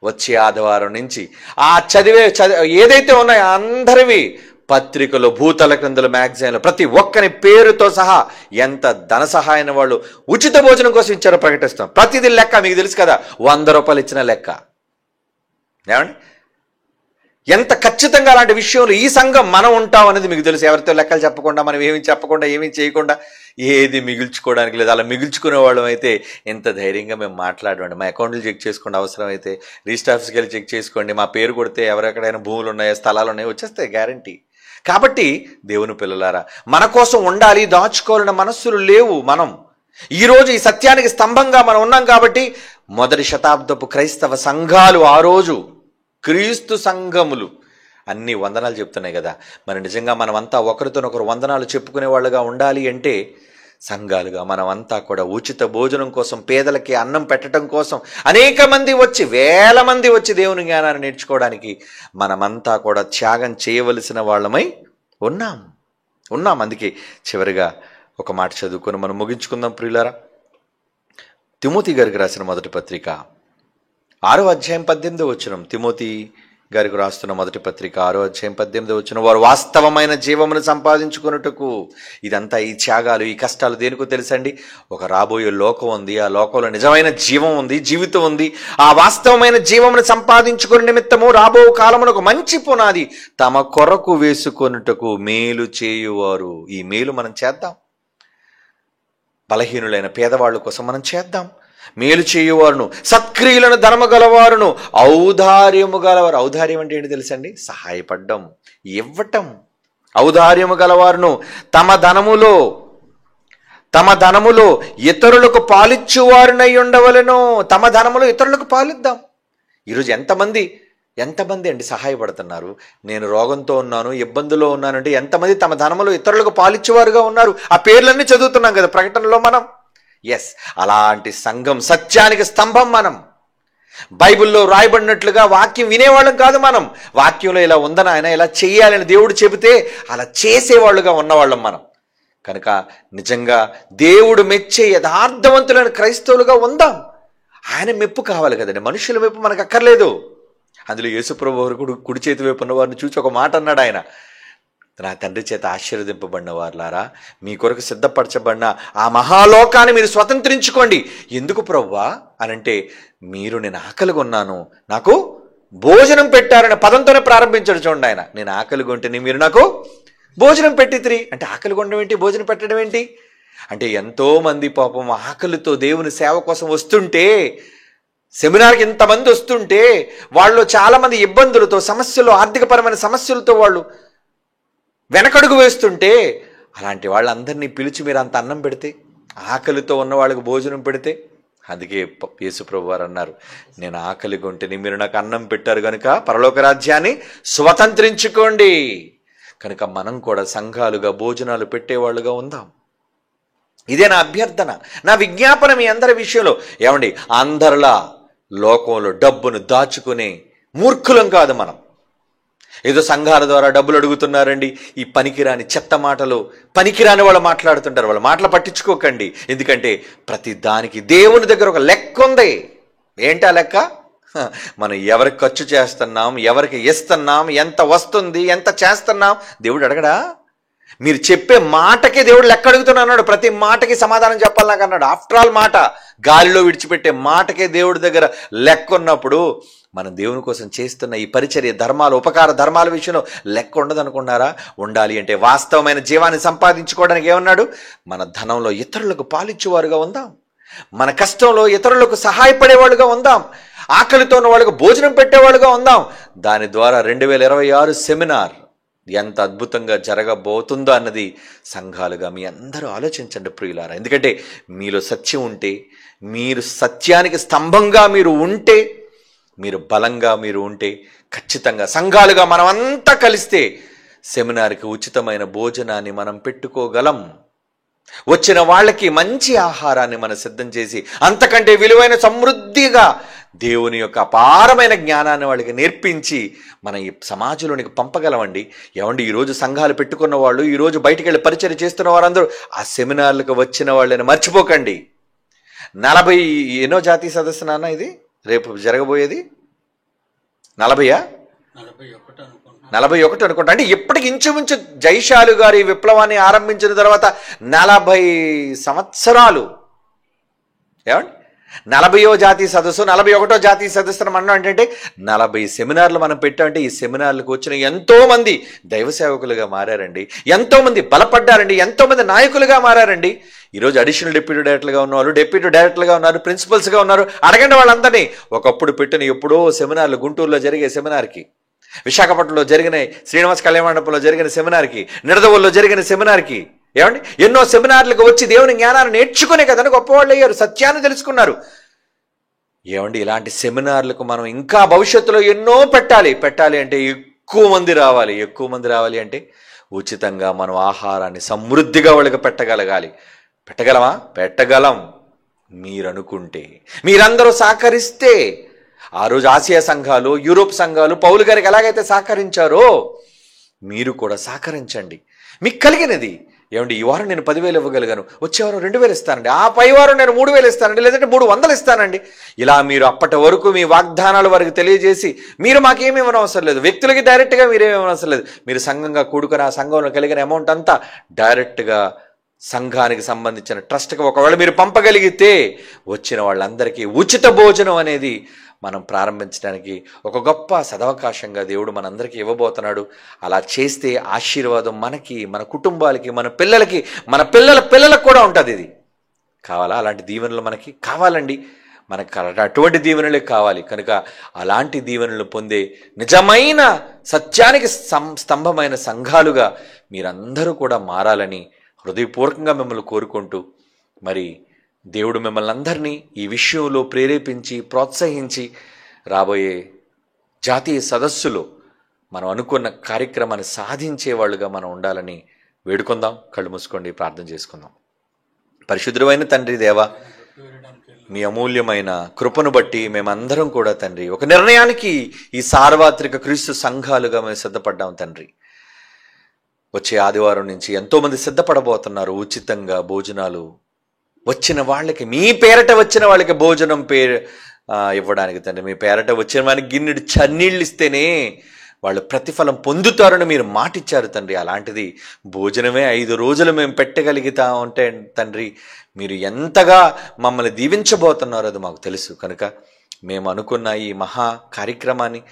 వచ్చే ఆదివారం నుంచి ఆ ఏదైతే ఉన్నాయో అందరివి పత్రికలు, భూతల క్రిందలు, మ్యాగజైన్లు, ప్రతి ఒక్కరి పేరుతో సహా ఎంత ధన సహాయాన్ని వాళ్ళు ఉచిత భోజనం కోసం ఇచ్చారో ప్రకటిస్తాం. ప్రతిదీ లెక్క మీకు తెలుసు కదా, 100 రూపాయలు ఇచ్చిన లెక్క. ఏమండి, ఎంత ఖచ్చితంగా అలాంటి విషయంలో ఈ సంఘం మనం ఉంటాం అనేది మీకు తెలుసు. ఎవరితో లెక్కలు చెప్పకుండా, మనం ఏమి చెప్పకుండా, ఏమీ చేయకుండా, ఏది మిగుల్చుకోవడానికి లేదు. అలా మిగుల్చుకునే వాళ్ళం అయితే ఎంత ధైర్యంగా మేము మాట్లాడమండి. మా అకౌంట్లు చెక్ చేసుకోండి, అవసరం అయితే రిజిస్టర్ ఆఫీస్కి వెళ్ళి చెక్ చేసుకోండి, మా పేరు కొడితే ఎవరెక్కడైనా భూములు ఉన్నాయో, స్థలాలు ఉన్నాయో వచ్చేస్తాయి, గ్యారంటీ. కాబట్టి దేవుని పిల్లలారా, మన కోసం ఉండాలి, దాచుకోవాలన్న మనస్సులు లేవు. మనం ఈరోజు ఈ సత్యానికి స్తంభంగా మనం ఉన్నాం కాబట్టి మొదటి శతాబ్దపు క్రైస్తవ సంఘాలు, ఆ రోజు క్రీస్తు సంఘములు అన్ని వందనాలు చెప్తున్నాయి కదా. మరి నిజంగా మనమంతా ఒకరితోనొకరు వందనాలు చెప్పుకునే వాళ్ళుగా ఉండాలి అంటే సంఘాలుగా మనమంతా కూడా ఉచిత భోజనం కోసం, పేదలకి అన్నం పెట్టడం కోసం అనేక మంది వచ్చి, వేల మంది వచ్చి దేవుని జ్ఞానాన్ని నేర్చుకోవడానికి మనమంతా కూడా త్యాగం చేయవలసిన వాళ్ళమై ఉన్నాం. అందుకే చివరిగా ఒక మాట చదువుకొని మనం ముగించుకుందాం ప్రియులారా. తిమోతి గారికి రాసిన మొదటి పత్రిక 6వ అధ్యాయం 18వ వచనం. తిమోతి గారికి రాస్తున్న మొదటి పత్రిక 6వ అధ్యాయం 18వ వచనం. వారు వాస్తవమైన జీవమును సంపాదించుకొనుటకు, ఇదంతా ఈ త్యాగాలు, ఈ కష్టాలు దేనికో తెలుసండి, ఒక రాబోయే లోకం ఉంది, ఆ లోకంలో నిజమైన జీవం ఉంది, జీవితం ఉంది. ఆ వాస్తవమైన జీవమును సంపాదించుకునే నిమిత్తము రాబో కాలమున ఒక మంచి పునాది తమ కొరకు వేసుకొనుటకు మేలు చేయువారు. ఈ మేలు మనం చేద్దాం, బలహీనులైన పేదవాళ్ళ కోసం మనం చేద్దాం. మేలు చేయువారును, సత్క్రియలను, ధర్మ గలవారును, ఔదార్యము గలవారు. ఔదార్యం అంటే ఏంటి తెలుసండి? సహాయపడ్డం, ఇవ్వటం. ఔదార్యము గలవారును తమ ధనములో ఇతరులకు పాలిచ్చువారునై ఉండవలెను. తమ ధనములో ఇతరులకు పాలిద్దాం. ఈరోజు ఎంతమంది అండి సహాయపడుతున్నారు? నేను రోగంతో ఉన్నాను, ఇబ్బందుల్లో ఉన్నానంటే ఎంతమంది తమ ధనములో ఇతరులకు పాలిచ్చేవారుగా ఉన్నారు? ఆ పేర్లన్నీ చదువుతున్నాం కదా ప్రకటనలో మనం. అలాంటి సంఘం, సత్యానికి స్తంభం మనం. బైబిల్లో రాయబడినట్లుగా వాక్యం వినేవాళ్ళం కాదు మనం. వాక్యంలో ఇలా ఉందని, ఆయన ఇలా చేయాలని దేవుడు చెబితే అలా చేసేవాళ్ళుగా ఉన్నవాళ్ళం మనం. కనుక నిజంగా దేవుడు మెచ్చే యథార్థవంతులైన క్రైస్తవులుగా ఉందాం. ఆయన మెప్పు కావాలి కదండి, మనుషుల మెప్పు మనకు అక్కర్లేదు. అందులో యేసుప్రభు వారు కుడి చేతి వైపు ఉన్న వారిని చూసి ఒక మాట అన్నాడు ఆయన, నా తండ్రి చేత ఆశీర్వదింపబడిన వారులారా, మీ కొరకు సిద్ధపరచబడిన ఆ మహాలోకాన్ని మీరు స్వతంత్రించుకోండి. ఎందుకు ప్రభువా అనంటే, మీరు నేను ఆకలిగా ఉన్నాను, నాకు భోజనం పెట్టారనే పదంతోనే ప్రారంభించాడు చూడండి ఆయన. నేను ఆకలిగా ఉంటేనే మీరు నాకు భోజనం పెట్టితిరి అంటే, ఆకలిగా ఉండడం ఏంటి, భోజనం పెట్టడం ఏంటి అంటే, ఎంతోమంది పాపం ఆకలితో దేవుని సేవ కోసం వస్తుంటే, సెమినార్కి ఇంతమంది వస్తుంటే, వాళ్ళు చాలామంది ఇబ్బందులతో, సమస్యలు, ఆర్థికపరమైన సమస్యలతో వాళ్ళు వెనకడుగు వేస్తుంటే, అలాంటి వాళ్ళందరినీ పిలిచి మీరు అంత అన్నం పెడితే, ఆకలితో ఉన్న వాళ్ళకి భోజనం పెడితే, అందుకే యేసుప్రభు వారు అన్నారు, నేను ఆకలిగా ఉంటేనే మీరు నాకు అన్నం పెట్టారు కనుక పరలోక రాజ్యాన్ని స్వతంత్రించుకోండి. కనుక మనం కూడా సంఘాలుగా భోజనాలు పెట్టేవాళ్ళుగా ఉందాం. ఇదే నా అభ్యర్థన, నా విజ్ఞాపన మీ అందరి విషయంలో. ఏమండి, అందరిలా లోకంలో డబ్బును దాచుకునే మూర్ఖులం కాదు మనం. ఏదో సంఘాల ద్వారా డబ్బులు అడుగుతున్నారండి, ఈ పనికిరాని చెత్త మాటలు, పనికిరాని వాళ్ళు మాట్లాడుతుంటారు. వాళ్ళ మాటలు పట్టించుకోకండి. ఎందుకంటే ప్రతి దానికి దేవుని దగ్గర ఒక లెక్క ఉంది. ఏంటా లెక్క? మనం ఎవరికి ఖర్చు చేస్తున్నాం, ఎవరికి ఇస్తున్నాం, ఎంత వస్తుంది, ఎంత చేస్తున్నాం దేవుడు అడగడా? మీరు చెప్పే మాటకే దేవుడు లెక్క అడుగుతున్నాడు. ప్రతి మాటకి సమాధానం చెప్పాలి నాకు అన్నాడు. ఆఫ్టర్ ఆల్ మాట, గాలిలో విడిచిపెట్టే మాటకే దేవుడి దగ్గర లెక్క ఉన్నప్పుడు మనం దేవుని కోసం చేస్తున్న ఈ పరిచర్య, ధర్మాలు, ఉపకార ధర్మాల విషయంలో లెక్క ఉండదు అనుకున్నారా? ఉండాలి అంటే వాస్తవమైన జీవాన్ని సంపాదించుకోవడానికి ఏమన్నాడు? మన ధనంలో ఇతరులకు పాలిచ్చేవారుగా ఉందాం, మన కష్టంలో ఇతరులకు సహాయపడేవాళ్ళుగా ఉందాం, ఆకలితో ఉన్న వాళ్ళకు భోజనం పెట్టేవాళ్ళుగా ఉందాం. దాని ద్వారా 2026 సెమినార్ ఎంత అద్భుతంగా జరగబోతుందో అన్నది సంఘాలుగా మీ అందరూ ఆలోచించండి ప్రియులారా. ఎందుకంటే మీలో సత్యం ఉంటే, మీరు సత్యానికి స్తంభంగా మీరు ఉంటే, మీరు బలంగా మీరు ఉంటే, ఖచ్చితంగా సంఘాలుగా మనమంతా కలిస్తే సెమినార్కి ఉచితమైన భోజనాన్ని మనం పెట్టుకోగలం. వచ్చిన వాళ్ళకి మంచి ఆహారాన్ని మనం సిద్ధం చేసి అంతకంటే విలువైన సమృద్ధిగా దేవుని యొక్క అపారమైన జ్ఞానాన్ని వాళ్ళకి నేర్పించి మన ఈ సమాజంలోనికి పంపగలమండి. ఏమండి, ఈరోజు సంఘాలు పెట్టుకున్న వాళ్ళు, ఈరోజు బయటికి వెళ్ళి పరిచయం చేస్తున్న వారందరూ ఆ సెమినార్లకు వచ్చిన వాళ్ళని మర్చిపోకండి. 40 ఎన్నో జాతీయ సదస్సు నాన్న ఇది రేపు జరగబోయేది? 40 41 అనుకుంటా. అంటే ఇప్పటికి ఇంచుమించు జైశాలు గారి విప్లవాన్ని ఆరంభించిన తర్వాత 40 సంవత్సరాలు. ఏమండి, 40వ జాతీయ సదస్సు, 41వ జాతీయ సదస్సు మనం ఏంటంటే 40 సెమినార్లు మనం పెట్టామంటే ఈ సెమినార్లకు వచ్చిన ఎంతో మంది దైవ సేవకులుగా మారారండి, ఎంతో మంది బలపడ్డారండి, ఎంతో మంది నాయకులుగా మారారండి. ఈరోజు అడిషనల్ డిప్యూటీ డైరెక్టర్గా ఉన్నవాళ్ళు, డిప్యూటీ డైరెక్టర్గా ఉన్నారు, ప్రిన్సిపల్స్గా ఉన్నారు. అడగండి వాళ్ళందరినీ. ఒకప్పుడు పెట్టిన ఎప్పుడో సెమినార్లు, గుంటూరులో జరిగే సెమినార్కి, విశాఖపట్నంలో జరిగిన శ్రీనివాస కళ్యాణ మండపంలో జరిగిన సెమినార్కి, నిడదవోల్లో జరిగిన సెమినార్కి, ఏమండి ఎన్నో సెమినార్లకు వచ్చి దేవుని జ్ఞానాన్ని నేర్చుకునే కదండి గొప్పవాళ్ళు అయ్యారు, సత్యాన్ని తెలుసుకున్నారు. ఏమండి, ఇలాంటి సెమినార్లకు మనం ఇంకా భవిష్యత్తులో ఎన్నో పెట్టాలి అంటే ఎక్కువ మంది రావాలి అంటే ఉచితంగా మనం ఆహారాన్ని సమృద్ధిగా వాళ్ళకి పెట్టగలగాలి. పెట్టగలమా? పెట్టగలం. మీరనుకుంటే, మీరందరూ సహకరిస్తే. ఆ రోజు ఆసియా సంఘాలు, యూరోప్ సంఘాలు పౌలు గారికి ఎలాగైతే సహకరించారో మీరు కూడా సహకరించండి. మీకు కలిగినది. ఏమండి, ఈ వారం నేను 10,000 ఇవ్వగలిగాను, వచ్చే వారం 2,000 ఇస్తానండి, ఆ పై వారం నేను 3,000 ఇస్తానండి, లేదంటే 300 ఇస్తానండి. ఇలా మీరు అప్పటి వరకు మీ వాగ్దానాలు వారికి తెలియజేసి, మీరు మాకేమీ ఇవ్వనవసరం లేదు, వ్యక్తులకి డైరెక్ట్గా మీరేమి ఇవ్వనవసరం లేదు. మీరు సంఘంగా కూడుకుని ఆ సంఘంలో కలిగిన అమౌంట్ అంతా డైరెక్ట్గా సంఘానికి సంబంధించిన ట్రస్ట్కి ఒకవేళ మీరు పంపగలిగితే వచ్చిన వాళ్ళందరికీ ఉచిత భోజనం అనేది మనం ప్రారంభించడానికి ఒక గొప్ప సదవకాశంగా దేవుడు మనందరికీ ఇవ్వబోతున్నాడు. అలా చేస్తే ఆశీర్వాదం మనకి, మన కుటుంబాలకి, మన పిల్లలకి, మన పిల్లలకు కూడా ఉంటుంది. ఇది కావాలా? అలాంటి దీవెనలు మనకి కావాలండి. మనకు అటువంటి దీవెనలే కావాలి. కనుక అలాంటి దీవెనలు పొందే నిజమైన సత్యానికి స్తంభమైన సంఘాలుగా మీరందరూ కూడా మారాలని హృదయపూర్వకంగా మిమ్మల్ని కోరుకుంటూ, మరి దేవుడు మిమ్మల్ని అందరినీ ఈ విషయంలో ప్రేరేపించి ప్రోత్సహించి రాబోయే జాతీయ సదస్సులో మనం అనుకున్న కార్యక్రమాన్ని సాధించేవాళ్ళుగా మనం ఉండాలని వేడుకుందాం. కళ్ళు మూసుకోండి, ప్రార్థన చేసుకుందాం. పరిశుద్ధుడైన తండ్రి దేవా, మీ అమూల్యమైన కృపను బట్టి మేమందరం కూడా తండ్రి ఒక నిర్ణయానికి ఈ సార్వత్రిక క్రీస్తు సంఘాలుగా మేము సిద్ధపడ్డాం తండ్రి. వచ్చే ఆదివారం నుంచి ఎంతోమంది సిద్ధపడబోతున్నారు. ఉచితంగా భోజనాలు వచ్చిన వాళ్ళకి, మీ పేరట వచ్చిన వాళ్ళకి భోజనం ఇవ్వడానికి తండ్రి. మీ పేరట వచ్చిన వాళ్ళకి గిన్నెడు చన్నీళ్ళు ఇస్తేనే వాళ్ళు ప్రతిఫలం పొందుతారని మీరు మాటిచ్చారు తండ్రి. అలాంటిది భోజనమే 5 రోజులు మేము పెట్టగలుగుతా ఉంటే తండ్రి, మీరు ఎంతగా మమ్మల్ని దీవించబోతున్నారో అది మాకు తెలుసు. కనుక మేము అనుకున్న ఈ మహా కార్యక్రమాన్ని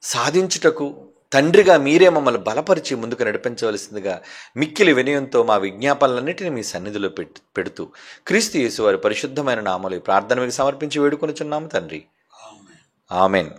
సాధించుటకు తండ్రిగా మీరే మమ్మల్ని బలపరిచి ముందుకు నడిపించవలసిందిగా మిక్కిలి వినయంతో మా విజ్ఞాపనలన్నిటిని మీ సన్నిధిలో పెడుతూ క్రీస్తు యేసు వారి పరిశుద్ధమైన నామములో ప్రార్థన మీకు సమర్పించి వేడుకొనుచున్నాము తండ్రి. ఆమెన్.